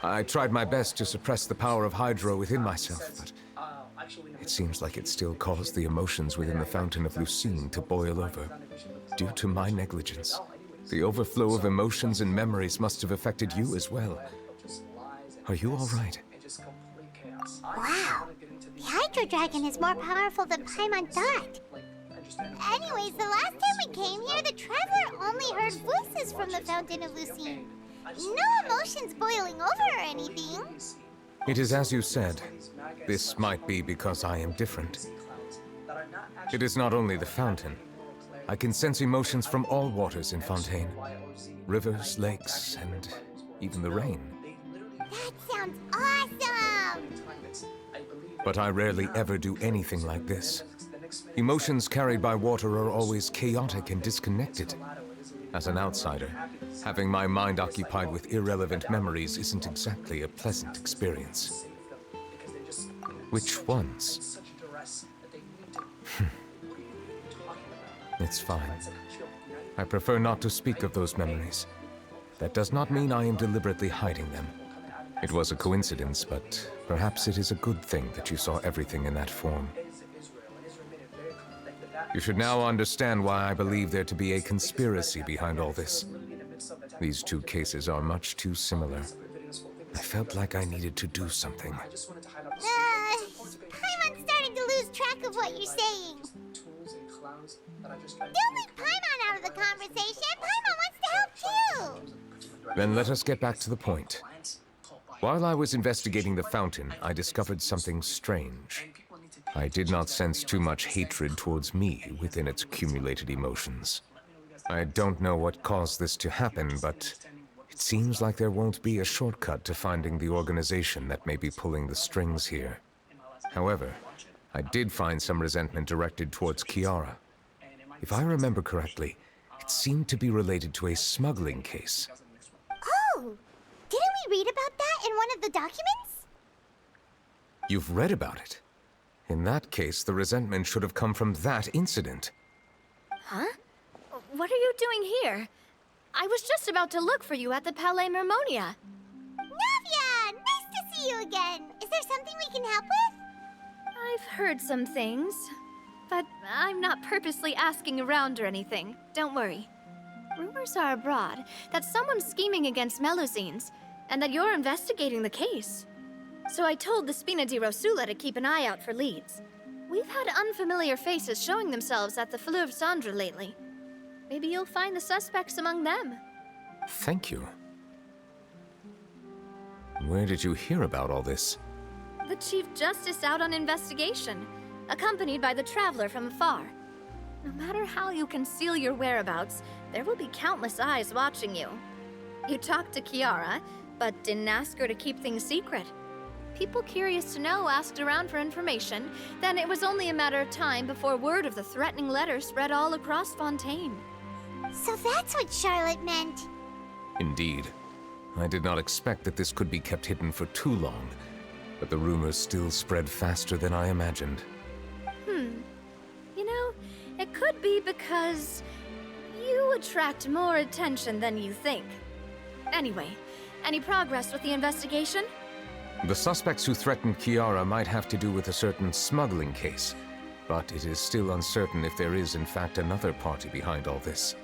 I tried my best to suppress the power of Hydro within myself, but it seems like it still caused the emotions within the Fountain of Lucine to boil over. Due to my negligence, the overflow of emotions and memories must have affected you as well. Are you all right? Wow. The Hydro Dragon is more powerful than Paimon thought. Anyways, the last time we came here, the Traveler only heard voices from the Fountain of Lucine. No emotions boiling over or anything. It is as you said. This might be because I am different. It is not only the fountain. I can sense emotions from all waters in Fontaine. Rivers, lakes, and even the rain. That sounds awesome! But I rarely ever do anything like this. Emotions carried by water are always chaotic and disconnected. As an outsider, having my mind occupied with irrelevant memories isn't exactly a pleasant experience. Which ones? It's fine. I prefer not to speak of those memories. That does not mean I am deliberately hiding them. It was a coincidence, but perhaps it is a good thing that you saw everything in that form. You should now understand why I believe there to be a conspiracy behind all this. These two cases are much too similar. I felt like I needed to do something. Paimon's starting to lose track of what you're saying. Don't leave Paimon out of the conversation. Paimon wants to help too. Then let us get back to the point. While I was investigating the fountain, I discovered something strange. I did not sense too much hatred towards me within its accumulated emotions. I don't know what caused this to happen, but it seems like there won't be a shortcut to finding the organization that may be pulling the strings here. However, I did find some resentment directed towards Kiara. If I remember correctly, it seemed to be related to a smuggling case. Oh! Didn't we read about that in one of the documents? You've read about it? In that case, the resentment should have come from that incident. Huh? What are you doing here? I was just about to look for you at the Palais Mermonia. Navia! Nice to see you again! Is there something we can help with? I've heard some things, but I'm not purposely asking around or anything. Don't worry. Rumors are abroad that someone's scheming against Melusines, and that you're investigating the case. So I told the Spina di Rosula to keep an eye out for leads. We've had unfamiliar faces showing themselves at the Fleuve Cendre lately. Maybe you'll find the suspects among them. Thank you. Where did you hear about all this? The Chief Justice out on investigation, accompanied by the Traveler from afar. No matter how you conceal your whereabouts, there will be countless eyes watching you. You talked to Kiara, but didn't ask her to keep things secret. People curious to know asked around for information, then it was only a matter of time before word of the threatening letter spread all across Fontaine. So that's what Charlotte meant. Indeed. I did not expect that this could be kept hidden for too long, but the rumors still spread faster than I imagined. You know, it could be because you attract more attention than you think. Anyway, any progress with the investigation? The suspects who threatened Kiara might have to do with a certain smuggling case, but it is still uncertain if there is in fact another party behind all this.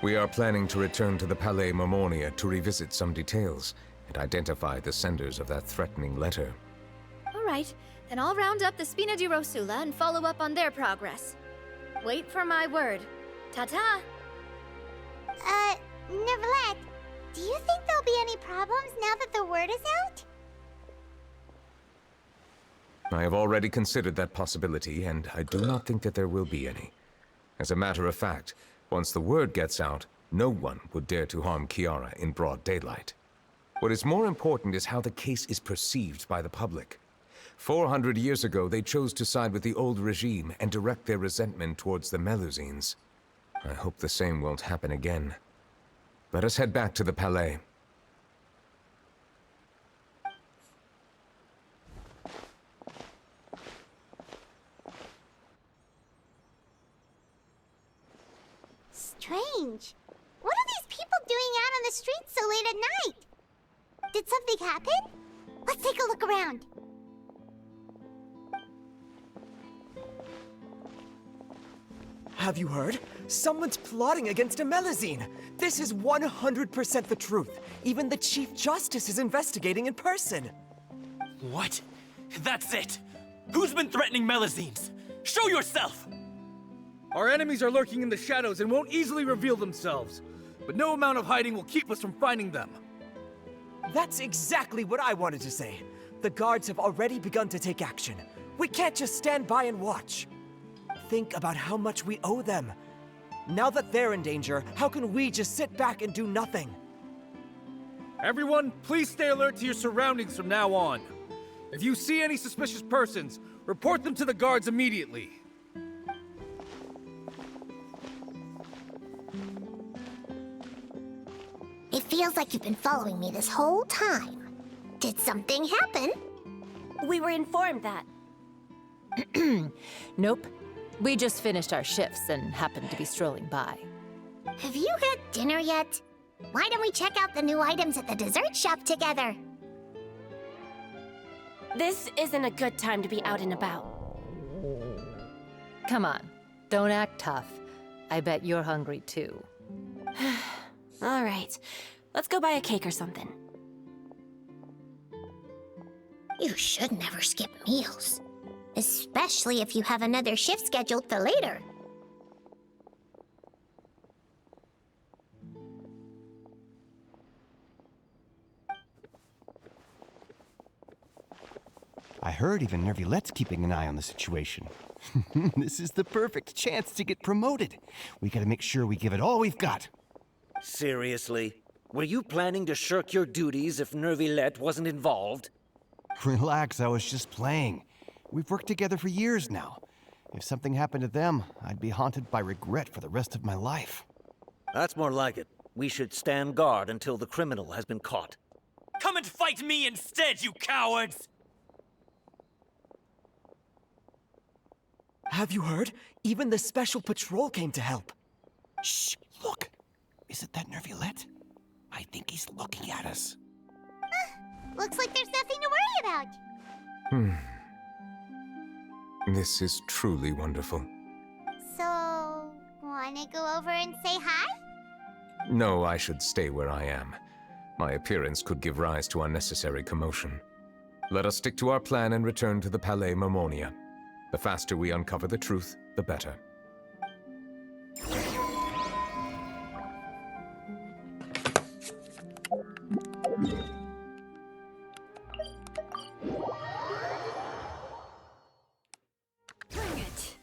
We are planning to return to the Palais Mermonia to revisit some details and identify the senders of that threatening letter. All right, then I'll round up the Spina di Rosula and follow up on their progress. Wait for my word. Ta-ta! Neuvillette, do you think there'll be any problems now that the word is out? I have already considered that possibility, and I do not think that there will be any. As a matter of fact, once the word gets out, no one would dare to harm Kiara in broad daylight. What is more important is how the case is perceived by the public. 400 years ago, they chose to side with the old regime and direct their resentment towards the Melusines. I hope the same won't happen again. Let us head back to the Palais. strange. What are these people doing out on the streets so late at night? Did something happen? Let's take a look around. Have you heard? Someone's plotting against a Melazine. This is 100% the truth. Even the Chief Justice is investigating in person. What? That's it! Who's been threatening Melazines? Show yourself! Our enemies are lurking in the shadows and won't easily reveal themselves. But no amount of hiding will keep us from finding them. That's exactly what I wanted to say. The guards have already begun to take action. We can't just stand by and watch. Think about how much we owe them. Now that they're in danger, how can we just sit back and do nothing? Everyone, please stay alert to your surroundings from now on. If you see any suspicious persons, report them to the guards immediately. It feels like you've been following me this whole time. Did something happen? We were informed that. Nope. We just finished our shifts and happened to be strolling by. Have you had dinner yet? Why don't we check out the new items at the dessert shop together? This isn't a good time to be out and about. Come on, don't act tough. I bet you're hungry too. All right, let's go buy a cake or something. You should never skip meals. Especially if you have another shift scheduled for later. I heard even Neuvillette's keeping an eye on the situation. This is the perfect chance to get promoted. We gotta make sure we give it all we've got. Seriously? Were you planning to shirk your duties if Neuvillette wasn't involved? Relax, I was just playing. We've worked together for years now. If something happened to them, I'd be haunted by regret for the rest of my life. That's more like it. We should stand guard until the criminal has been caught. Come and fight me instead, you cowards! Have you heard? Even the Special Patrol came to help. Shh, look. Is it that Neuvillette? I think he's looking at us. Looks like there's nothing to worry about. This is truly wonderful. So, wanna go over and say hi? No, I should stay where I am. My appearance could give rise to unnecessary commotion. Let us stick to our plan and return to the Palais Mermonia. The faster we uncover the truth, the better. Bring it.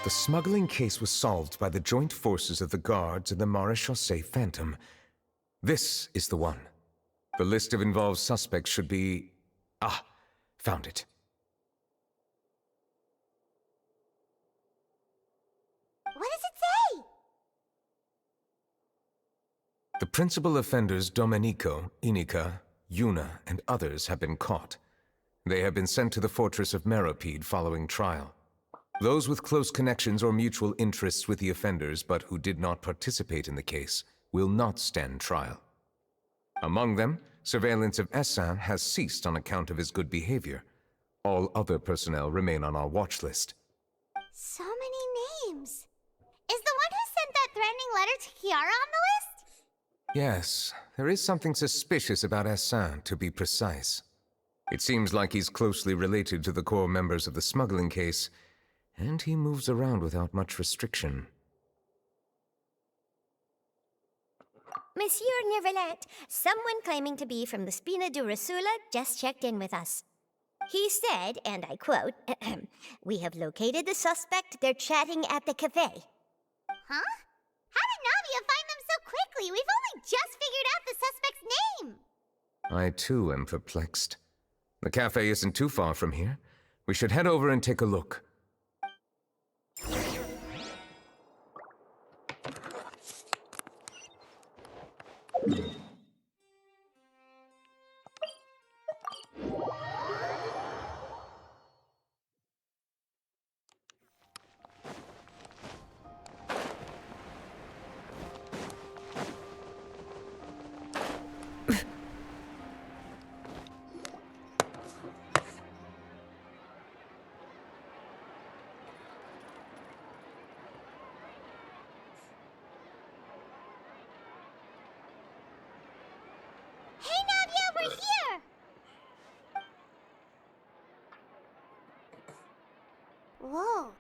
The smuggling case was solved by the joint forces of the guards and the Maréchaussée Phantom. This is the one. The list of involved suspects should be... Ah, found it. What does it say? The principal offenders Domenico, Inica, Yuna, and others have been caught. They have been sent to the fortress of Meropide following trial. Those with close connections or mutual interests with the offenders but who did not participate in the case will not stand trial. Among them, surveillance of Essin has ceased on account of his good behavior. All other personnel remain on our watch list. So many names. Is the one who sent that threatening letter to Kiara on the list? Yes, there is something suspicious about Essin, to be precise. It seems like he's closely related to the core members of the smuggling case, and he moves around without much restriction. Monsieur Neuvillette, someone claiming to be from the Spina Durasula just checked in with us. He said, and I quote, "We have located the suspect. They're chatting at the cafe." Huh? How did Navia find them so quickly? We've only just figured out the suspect's name. I too am perplexed. The cafe isn't too far from here. We should head over and take a look. Hey, Navia, we're here! Whoa.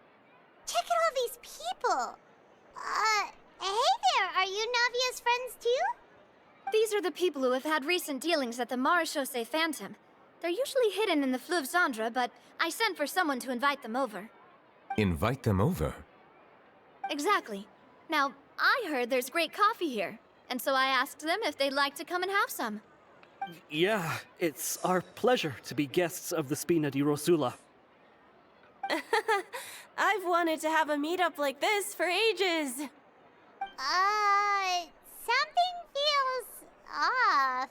Check out all these people. Hey there, are you Navia's friends too? These are the people who have had recent dealings at the Marechaussee Phantom. They're usually hidden in the Fleuve Cendre, but I sent for someone to invite them over. Invite them over? Exactly. Now, I heard there's great coffee here, and so I asked them if they'd like to come and have some. Yeah, it's our pleasure to be guests of the Spina di Rosula. I've wanted to have a meetup like this for ages. Something feels off.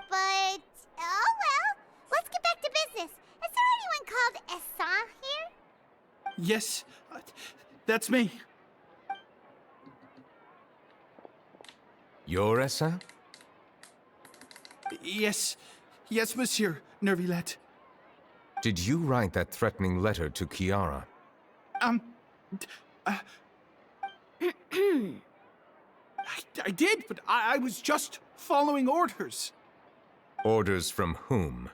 But, oh well, let's get back to business. Is there anyone called Essin here? Yes, that's me. You're Essin? Yes, Monsieur Neuvillette. Did you write that threatening letter to Kiara? I did, but I was just following orders. Orders from whom?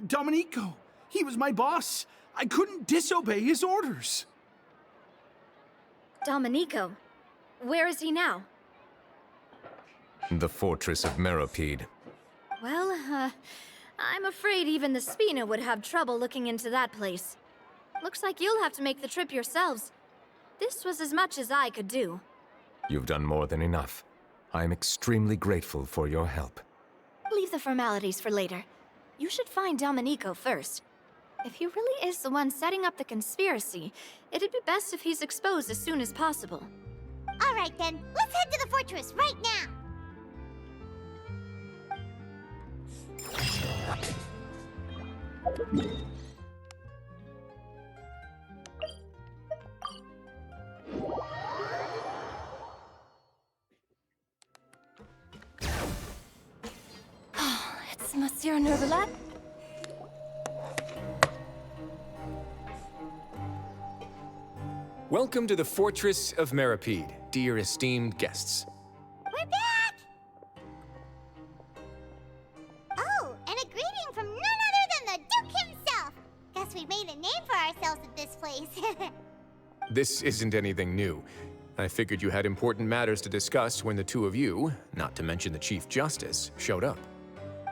Domenico, he was my boss. I couldn't disobey his orders. Domenico? Where is he now? The fortress of Meropide. Well, I'm afraid even the Spina would have trouble looking into that place. Looks like you'll have to make the trip yourselves. This was as much as I could do. You've done more than enough. I am extremely grateful for your help. Leave the formalities for later. You should find Domenico first. If he really is the one setting up the conspiracy, it'd be best if he's exposed as soon as possible. All right then, let's head to the fortress right now. It's Monsieur Neuvillette. Welcome to the Fortress of Meropide, dear esteemed guests. We're back! Oh, and a greeting from none other than the Duke himself! Guess we made a name for ourselves at this place. This isn't anything new. I figured you had important matters to discuss when the two of you, not to mention the Chief Justice, showed up.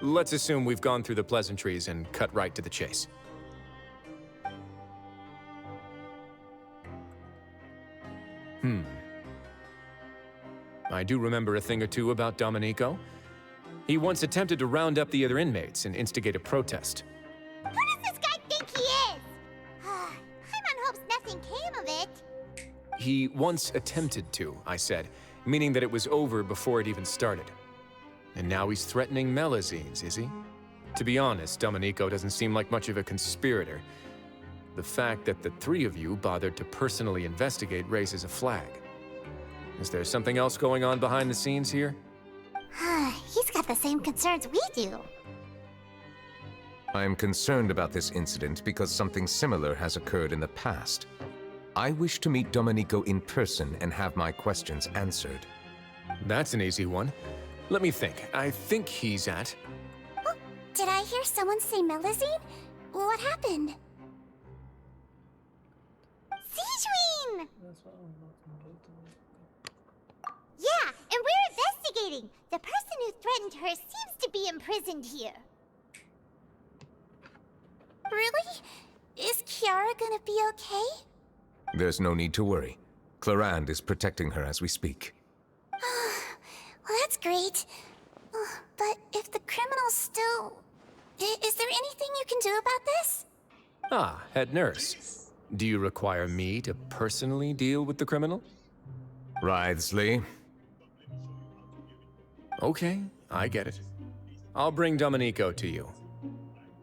Let's assume we've gone through the pleasantries and cut right to the chase. I do remember a thing or two about Domenico. He once attempted to round up the other inmates and instigate a protest. Who does this guy think he is? Paimon hopes nothing came of it. He once attempted to, I said, meaning that it was over before it even started. And now he's threatening Melazines, is he? To be honest, Domenico doesn't seem like much of a conspirator. The fact that the three of you bothered to personally investigate raises a flag. Is there something else going on behind the scenes here? He's got the same concerns we do. I am concerned about this incident because something similar has occurred in the past. I wish to meet Domenico in person and have my questions answered. That's an easy one. Let me think. I think he's at... Oh, did I hear someone say Melazine? What happened? Sijuin! Yeah, and we're investigating. The person who threatened her seems to be imprisoned here. Really? Is Kiara gonna be okay? There's no need to worry. Clarande is protecting her as we speak. Well, that's great. But if the criminal's still... Is there anything you can do about this? Ah, head nurse. Do you require me to personally deal with the criminal? Writhsley. Okay, I get it. I'll bring Domenico to you.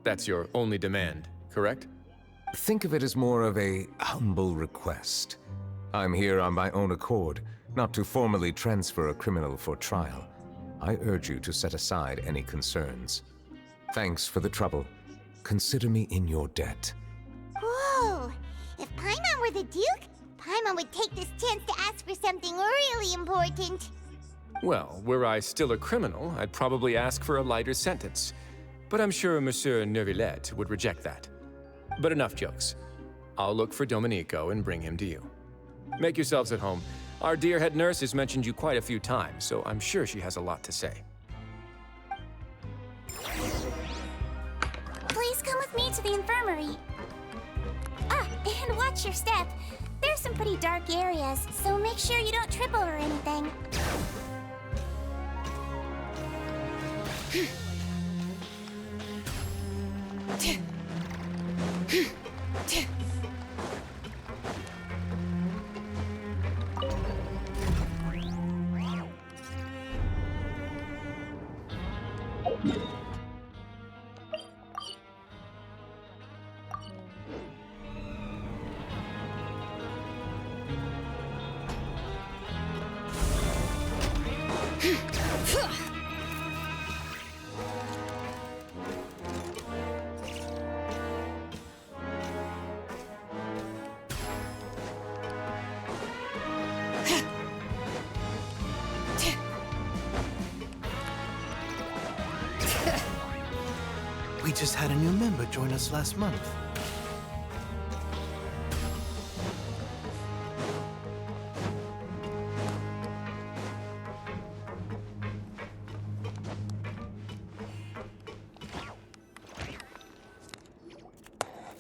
That's your only demand, correct? Think of it as more of a humble request. I'm here on my own accord, not to formally transfer a criminal for trial. I urge you to set aside any concerns. Thanks for the trouble. Consider me in your debt. Whoa! If Paimon were the Duke, Paimon would take this chance to ask for something really important. Well, were I still a criminal, I'd probably ask for a lighter sentence. But I'm sure Monsieur Neuvillette would reject that. But enough jokes. I'll look for Domenico and bring him to you. Make yourselves at home. Our dear head nurse has mentioned you quite a few times, so I'm sure she has a lot to say. Please come with me to the infirmary. Ah, and watch your step. There's some pretty dark areas, so make sure you don't trip over anything. We just had a new member join us last month.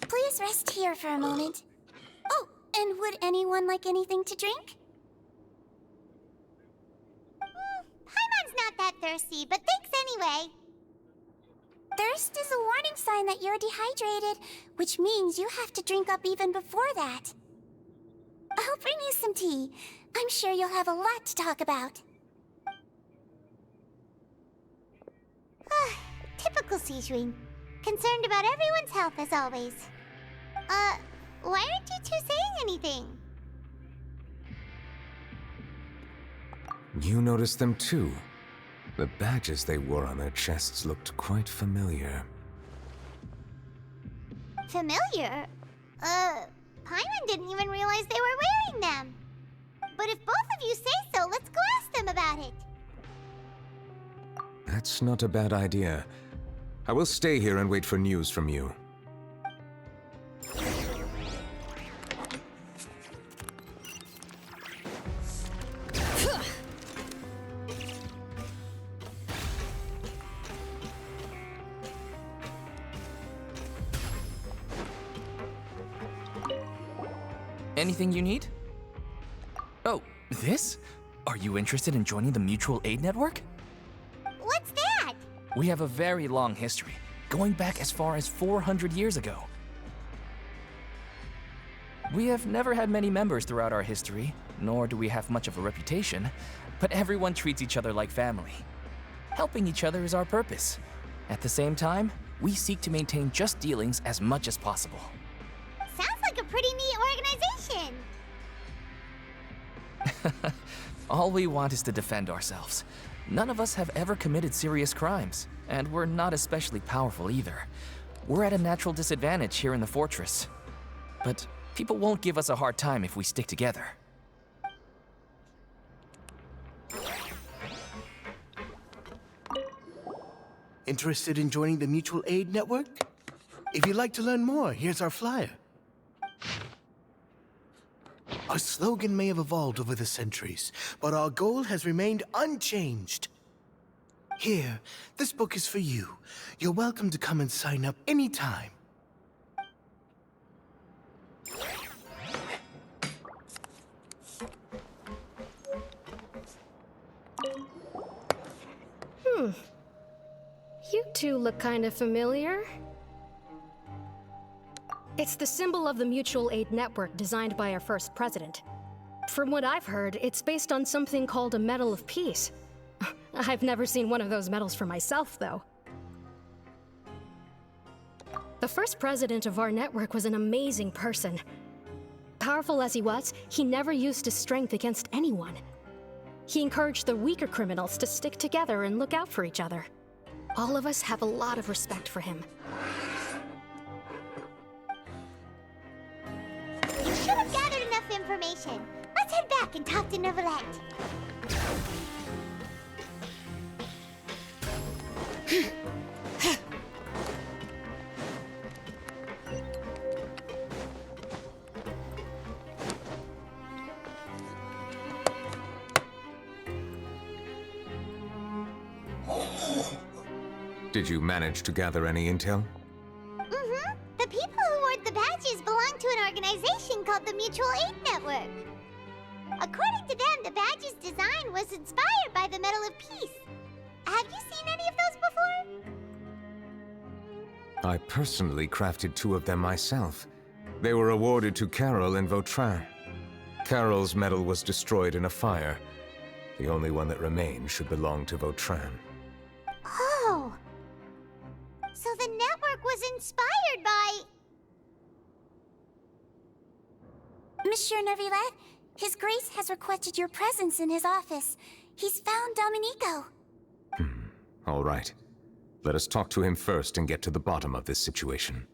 Please rest here for a moment. Oh, and would anyone like anything to drink? Paimon's not that thirsty, but thanks anyway. Thirst is a warning sign that you're dehydrated, which means you have to drink up even before that. I'll bring you some tea. I'm sure you'll have a lot to talk about. Typical Sijuin. Concerned about everyone's health as always. Why aren't you two saying anything? You noticed them too. The badges they wore on their chests looked quite familiar. Familiar? Paimon didn't even realize they were wearing them. But if both of you say so, let's go ask them about it. That's not a bad idea. I will stay here and wait for news from you. Anything you need? Oh, this? Are you interested in joining the Mutual Aid Network? What's that? We have a very long history, going back as far as 400 years ago. We have never had many members throughout our history, nor do we have much of a reputation, but everyone treats each other like family. Helping each other is our purpose. At the same time, we seek to maintain just dealings as much as possible. Sounds like a pretty neat organization. All we want is to defend ourselves. None of us have ever committed serious crimes, and we're not especially powerful either. We're at a natural disadvantage here in the fortress. But people won't give us a hard time if we stick together. Interested in joining the Mutual Aid Network? If you'd like to learn more, here's our flyer. Our slogan may have evolved over the centuries, but our goal has remained unchanged. Here, this book is for you. You're welcome to come and sign up anytime. You two look kind of familiar. It's the symbol of the Mutual Aid Network designed by our first president. From what I've heard, it's based on something called a Medal of Peace. I've never seen one of those medals for myself, though. The first president of our network was an amazing person. Powerful as he was, he never used his strength against anyone. He encouraged the weaker criminals to stick together and look out for each other. All of us have a lot of respect for him. You should have gathered enough information. Let's head back and talk to Neuvillette. Did you manage to gather any intel? Mm-hmm. The people who wore the badges belong to an organization called the Mutual Aid Network. According to them, the badge's design was inspired by the Medal of Peace. Have you seen any of those before? I personally crafted 2 of them myself. They were awarded to Carol and Vautrin. Carol's medal was destroyed in a fire. The only one that remained should belong to Vautrin. Oh! So the network was inspired by... Monsieur Neuvillette, His Grace has requested your presence in his office. He's found Domenico. All right. Let us talk to him first and get to the bottom of this situation.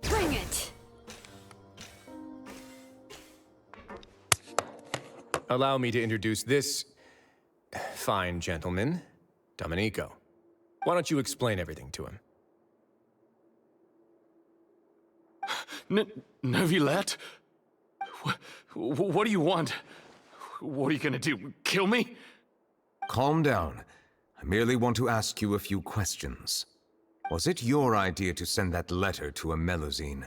Bring it! Allow me to introduce this fine gentleman, Domenico. Why don't you explain everything to him? Neuvillette? What do you want? What are you gonna do? Kill me? Calm down. I merely want to ask you a few questions. Was it your idea to send that letter to a Melusine?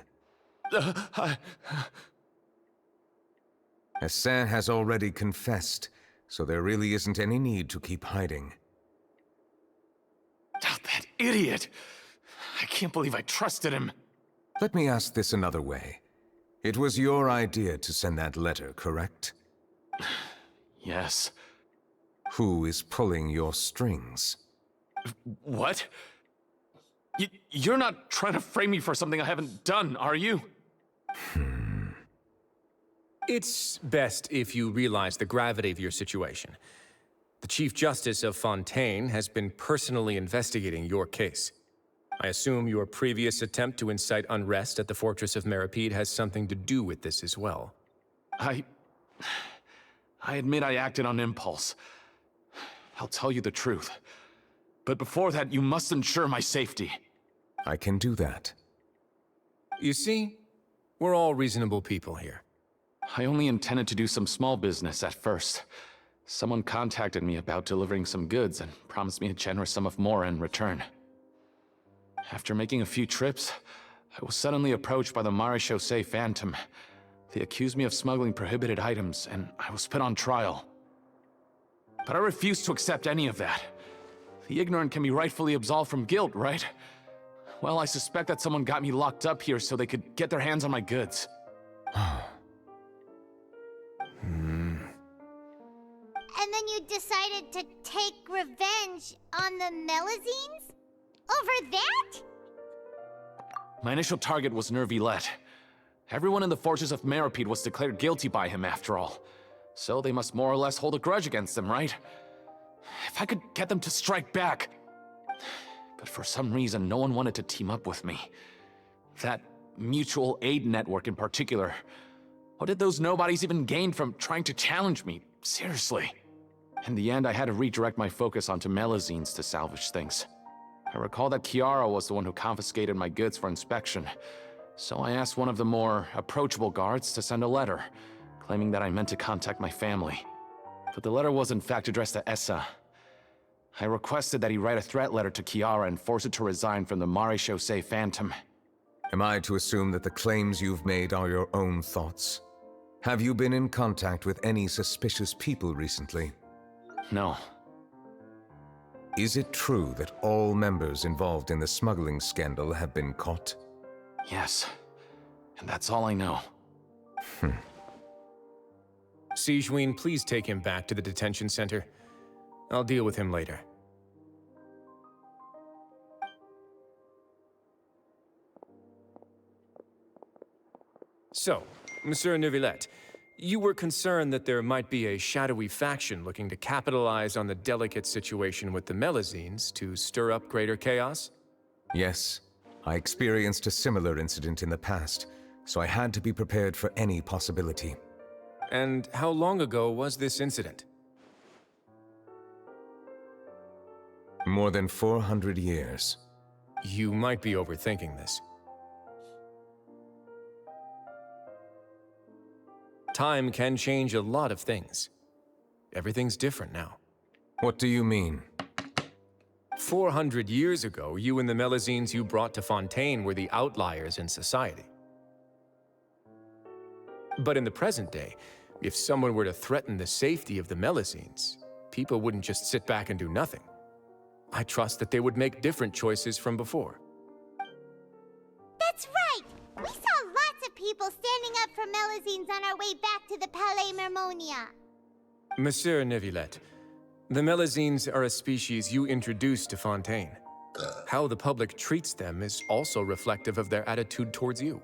Hassan has already confessed, so there really isn't any need to keep hiding. That idiot! I can't believe I trusted him. Let me ask this another way. It was your idea to send that letter, correct? Yes. Who is pulling your strings? What? You're not trying to frame me for something I haven't done, are you? It's best if you realize the gravity of your situation. The Chief Justice of Fontaine has been personally investigating your case. I assume your previous attempt to incite unrest at the Fortress of Meripede has something to do with this as well. I admit I acted on impulse. I'll tell you the truth. But before that, you must ensure my safety. I can do that. You see, we're all reasonable people here. I only intended to do some small business at first. Someone contacted me about delivering some goods and promised me a generous sum of more in return. After making a few trips, I was suddenly approached by the Marechaussee Phantom. They accused me of smuggling prohibited items, and I was put on trial. But I refused to accept any of that. The ignorant can be rightfully absolved from guilt, right? Well, I suspect that someone got me locked up here so they could get their hands on my goods. And then you decided to take revenge on the Melusines? Over that? My initial target was Neuvillette. Everyone in the Fortress of Meripede was declared guilty by him, after all. So they must more or less hold a grudge against him, right? If I could get them to strike back. But for some reason, no one wanted to team up with me. That mutual aid network in particular. What did those nobodies even gain from trying to challenge me? Seriously. In the end, I had to redirect my focus onto Melusines to salvage things. I recall that Chiara was the one who confiscated my goods for inspection, so I asked one of the more approachable guards to send a letter, claiming that I meant to contact my family. But the letter was in fact addressed to Essa. I requested that he write a threat letter to Chiara and force her to resign from the Marechaussee Phantom. Am I to assume that the claims you've made are your own thoughts? Have you been in contact with any suspicious people recently? No. Is it true that all members involved in the smuggling scandal have been caught? Yes. And that's all I know. Sigewinne, please take him back to the detention center. I'll deal with him later. So, Monsieur Neuvillette, you were concerned that there might be a shadowy faction looking to capitalize on the delicate situation with the Melusines to stir up greater chaos? Yes. I experienced a similar incident in the past, so I had to be prepared for any possibility. And how long ago was this incident? More than 400 years. You might be overthinking this. Time can change a lot of things. Everything's different now. What do you mean? 400 years ago, you and the Melusines you brought to Fontaine were the outliers in society. But in the present day, if someone were to threaten the safety of the Melusines, people wouldn't just sit back and do nothing. I trust that they would make different choices from before. That's right! We saw lots of people standing up for Melusines on our way back to the Palais Mermonia. Monsieur Neuvillette, the Melusines are a species you introduced to Fontaine. How the public treats them is also reflective of their attitude towards you.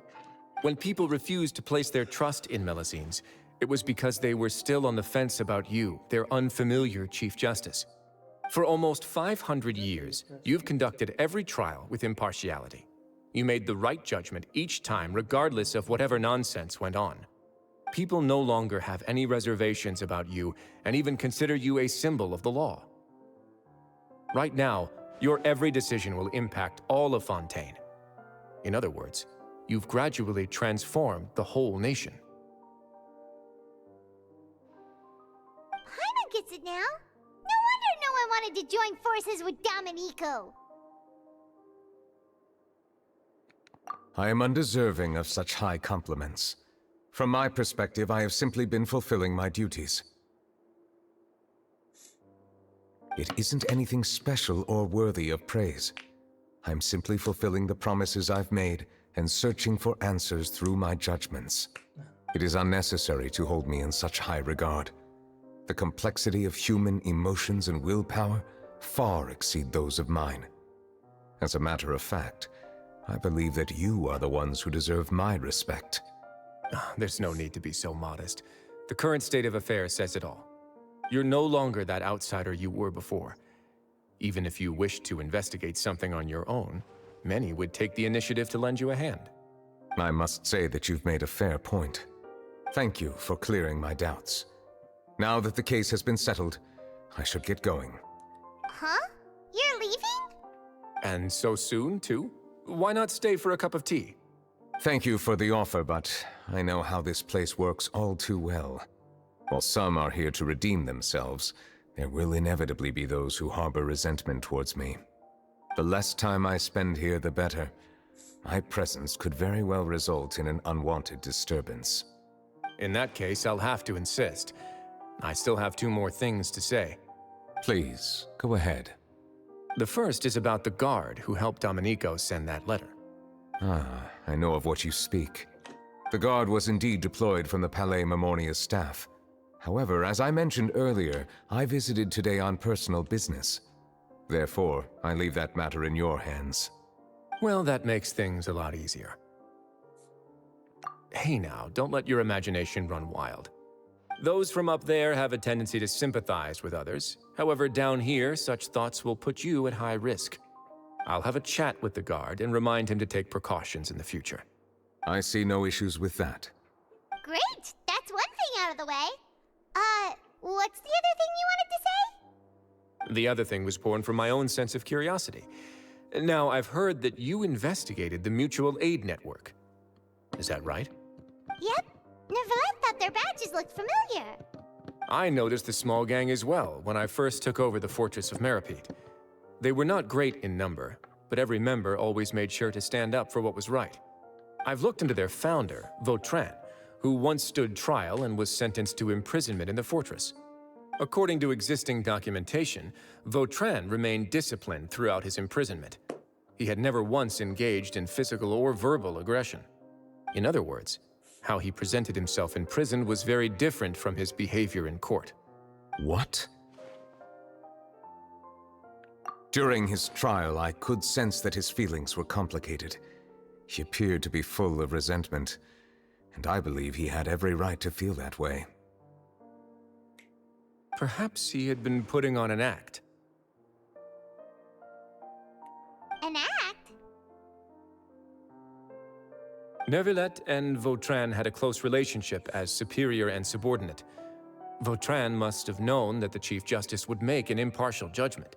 When people refused to place their trust in Melusines, it was because they were still on the fence about you, their unfamiliar Chief Justice. For almost 500 years, you've conducted every trial with impartiality. You made the right judgment each time, regardless of whatever nonsense went on. People no longer have any reservations about you and even consider you a symbol of the law. Right now, your every decision will impact all of Fontaine. In other words, you've gradually transformed the whole nation. Paimon gets it now. No wonder no one wanted to join forces with Domenico. I am undeserving of such high compliments. From my perspective, I have simply been fulfilling my duties. It isn't anything special or worthy of praise. I'm simply fulfilling the promises I've made and searching for answers through my judgments. It is unnecessary to hold me in such high regard. The complexity of human emotions and willpower far exceed those of mine. As a matter of fact, I believe that you are the ones who deserve my respect. There's no need to be so modest. The current state of affairs says it all. You're no longer that outsider you were before. Even if you wish to investigate something on your own, many would take the initiative to lend you a hand. I must say that you've made a fair point. Thank you for clearing my doubts. Now that the case has been settled, I should get going. Huh? You're leaving? And so soon, too? Why not stay for a cup of tea? Thank you for the offer, but I know how this place works all too well. While some are here to redeem themselves, there will inevitably be those who harbor resentment towards me. The less time I spend here, the better. My presence could very well result in an unwanted disturbance. In that case, I'll have to insist. I still have 2 more things to say. Please, go ahead. The first is about the guard who helped Domenico send that letter. Ah, I know of what you speak. The guard was indeed deployed from the Palais Memornia's staff. However, as I mentioned earlier, I visited today on personal business. Therefore, I leave that matter in your hands. Well, that makes things a lot easier. Hey now, don't let your imagination run wild. Those from up there have a tendency to sympathize with others. However, down here, such thoughts will put you at high risk. I'll have a chat with the guard and remind him to take precautions in the future. I see no issues with that. Great! That's one thing out of the way. What's the other thing you wanted to say? The other thing was born from my own sense of curiosity. Now, I've heard that you investigated the mutual aid network. Is that right? Yep. Neuvillette thought their badges looked familiar. I noticed the small gang as well when I first took over the Fortress of Meropide. They were not great in number, but every member always made sure to stand up for what was right. I've looked into their founder, Vautrin, who once stood trial and was sentenced to imprisonment in the fortress. According to existing documentation, Vautrin remained disciplined throughout his imprisonment. He had never once engaged in physical or verbal aggression. In other words, how he presented himself in prison was very different from his behavior in court. What? During his trial, I could sense that his feelings were complicated. He appeared to be full of resentment, and I believe he had every right to feel that way. Perhaps he had been putting on an act. An act? Neuvillette and Vautrin had a close relationship as superior and subordinate. Vautrin must have known that the Chief Justice would make an impartial judgment.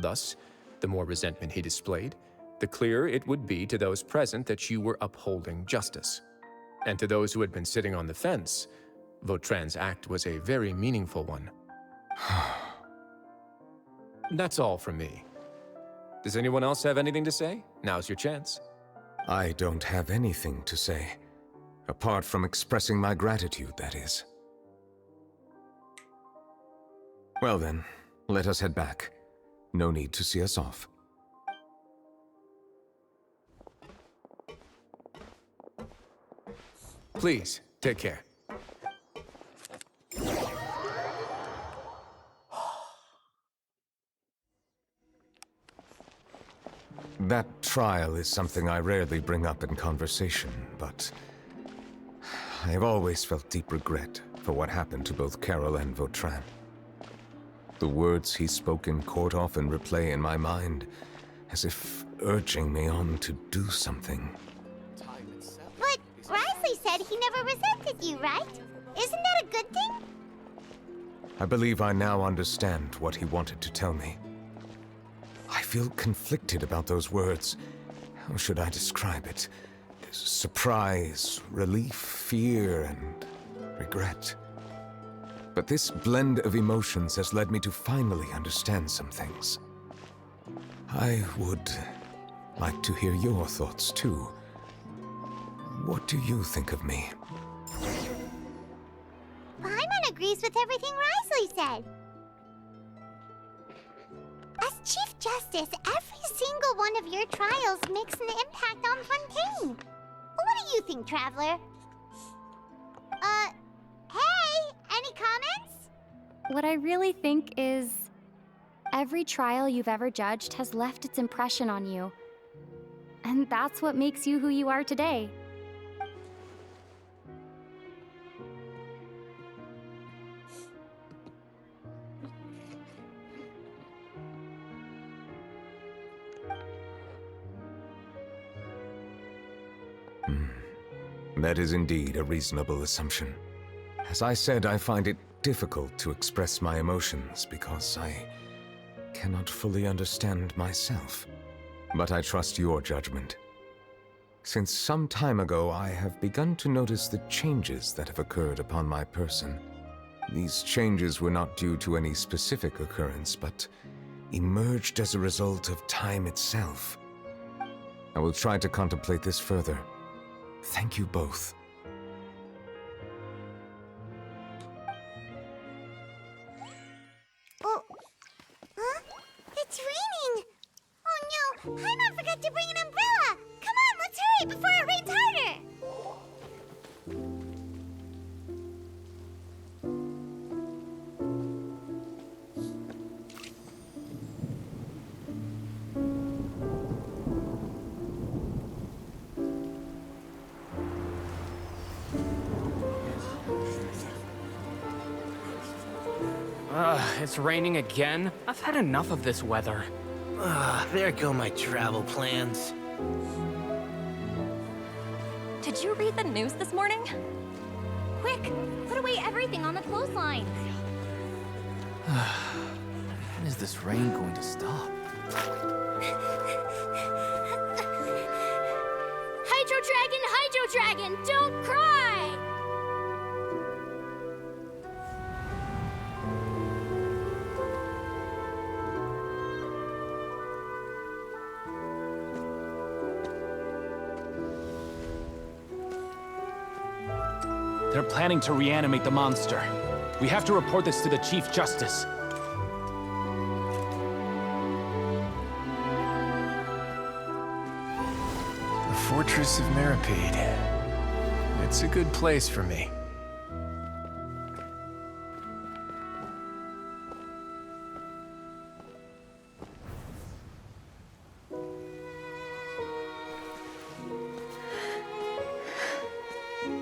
Thus, the more resentment he displayed, the clearer it would be to those present that you were upholding justice. And to those who had been sitting on the fence, Vautrin's act was a very meaningful one. That's all from me. Does anyone else have anything to say? Now's your chance. I don't have anything to say. Apart from expressing my gratitude, that is. Well then, let us head back. No need to see us off. Please, take care. That trial is something I rarely bring up in conversation, but I have always felt deep regret for what happened to both Carol and Vautrin. The words he spoke in court often replay in my mind, as if urging me on to do something. But Risley said he never resented you, right? Isn't that a good thing? I believe I now understand what he wanted to tell me. I feel conflicted about those words. How should I describe it? Surprise, relief, fear, and regret. But this blend of emotions has led me to finally understand some things. I would like to hear your thoughts, too. What do you think of me? Paimon agrees with everything Risley said. As Chief Justice, every single one of your trials makes an impact on Fontaine. What do you think, Traveler? Hey, any comments? What I really think is, every trial you've ever judged has left its impression on you. And that's what makes you who you are today. That is indeed a reasonable assumption. As I said, I find it difficult to express my emotions because I cannot fully understand myself. But I trust your judgment. Since some time ago, I have begun to notice the changes that have occurred upon my person. These changes were not due to any specific occurrence, but emerged as a result of time itself. I will try to contemplate this further. Thank you both. Oh, huh? It's raining! Oh no, Paimon forgot to bring an umbrella! Come on, let's hurry before it rains harder! It's raining again? I've had enough of this weather. There go my travel plans. Did you read the news this morning? Quick, put away everything on the clothesline. When is this rain going to stop? Hydro Dragon, don't cry! They're planning to reanimate the monster. We have to report this to the Chief Justice. The Fortress of Meripede. It's a good place for me.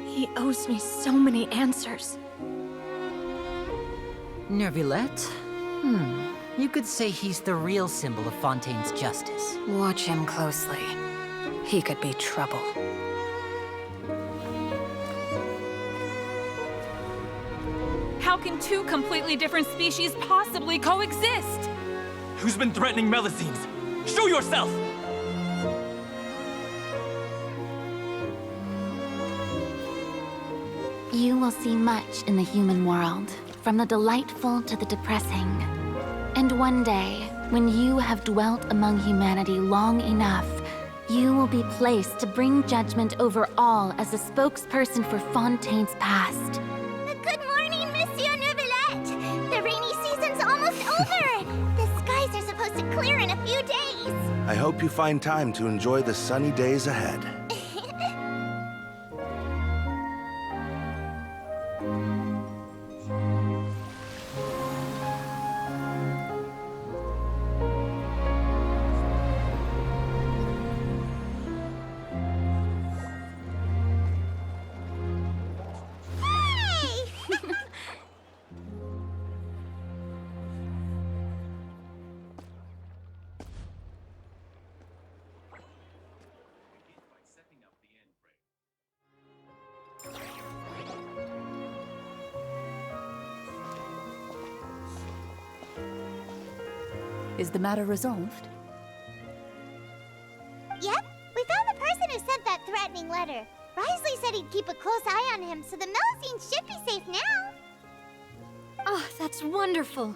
He owes me so many answers. Neuvillette? You could say he's the real symbol of Fontaine's justice. Watch him closely. He could be trouble. How can two completely different species possibly coexist? Who's been threatening Melazines? Show yourself! You will see much in the human world, from the delightful to the depressing. And one day, when you have dwelt among humanity long enough, you will be placed to bring judgment over all as a spokesperson for Fontaine's past. Good morning, Monsieur Neuvillette! The rainy season's almost over! The skies are supposed to clear in a few days! I hope you find time to enjoy the sunny days ahead. Is the matter resolved? Yep, we found the person who sent that threatening letter. Risley said he'd keep a close eye on him, so the Melazines should be safe now. Oh, that's wonderful.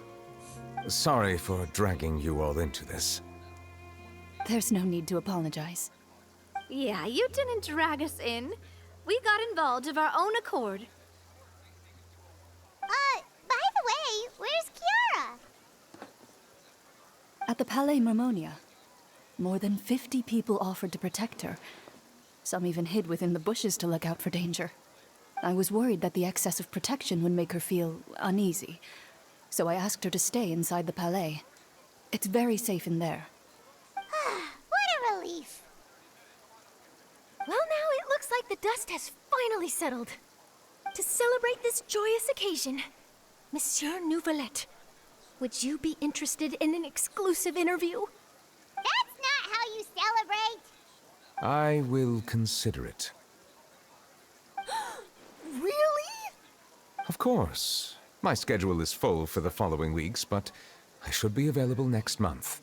Sorry for dragging you all into this. There's no need to apologize. Yeah, you didn't drag us in. We got involved of our own accord. By the way, where's Kiara? At the Palais Mermonia, more than 50 people offered to protect her. Some even hid within the bushes to look out for danger. I was worried that the excess of protection would make her feel uneasy, so I asked her to stay inside the Palais. It's very safe in there. What a relief. Well, now it looks like the dust has finally settled. To celebrate this joyous occasion, Monsieur Neuvillette, would you be interested in an exclusive interview? That's not how you celebrate! I will consider it. Of course. My schedule is full for the following weeks, but I should be available next month.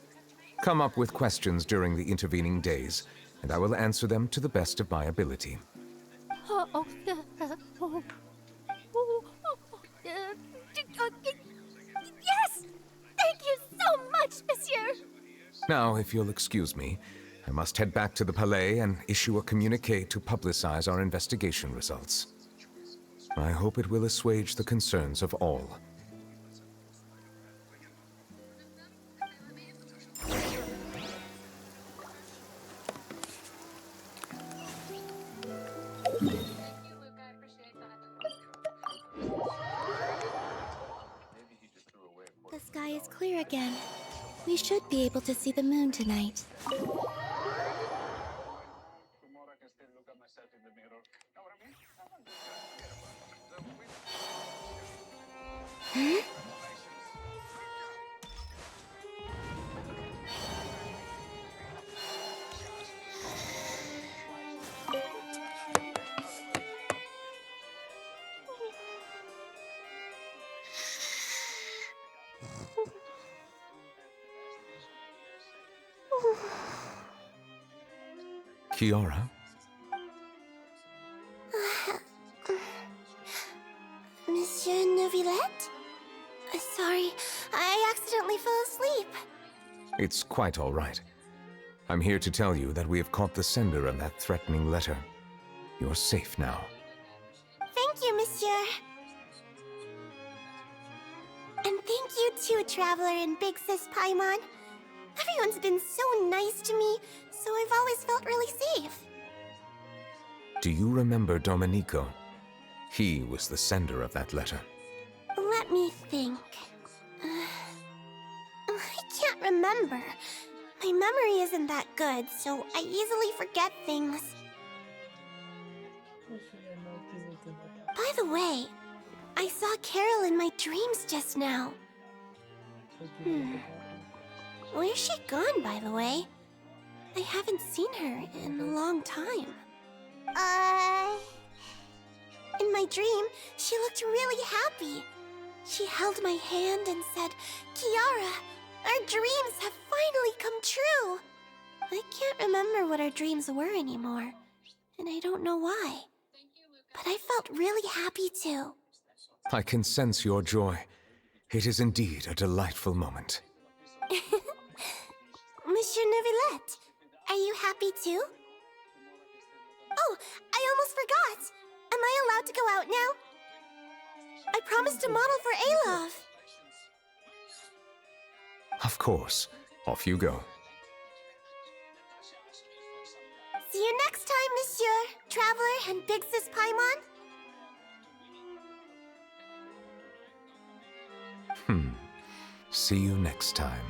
Come up with questions during the intervening days, and I will answer them to the best of my ability. Yes! Thank you so much, monsieur! Now, if you'll excuse me, I must head back to the Palais and issue a communique to publicize our investigation results. I hope it will assuage the concerns of all. The sky is clear again. We should be able to see the moon tonight. Huh? Kiara? Monsieur Neuvillette? Sorry, I accidentally fell asleep. It's quite all right. I'm here to tell you that we have caught the sender of that threatening letter. You're safe now. Thank you, monsieur. And thank you too, Traveler and Big Sis Paimon. Everyone's been so nice to me, so I've always felt really safe. Do you remember Domenico? He was the sender of that letter. Let me think. I can't remember. My memory isn't that good, so I easily forget things. By the way, I saw Carol in my dreams just now. Where's she gone, by the way? I haven't seen her in a long time. In my dream, she looked really happy. She held my hand and said, "Kiara, our dreams have finally come true." I can't remember what our dreams were anymore, and I don't know why. But I felt really happy too. I can sense your joy. It is indeed a delightful moment. Monsieur Neuvillette, are you happy too? Oh, I almost forgot! Am I allowed to go out now? I promised to model for Alov. Of course. Off you go. See you next time, Monsieur, Traveler, and Big Sis Paimon. See you next time.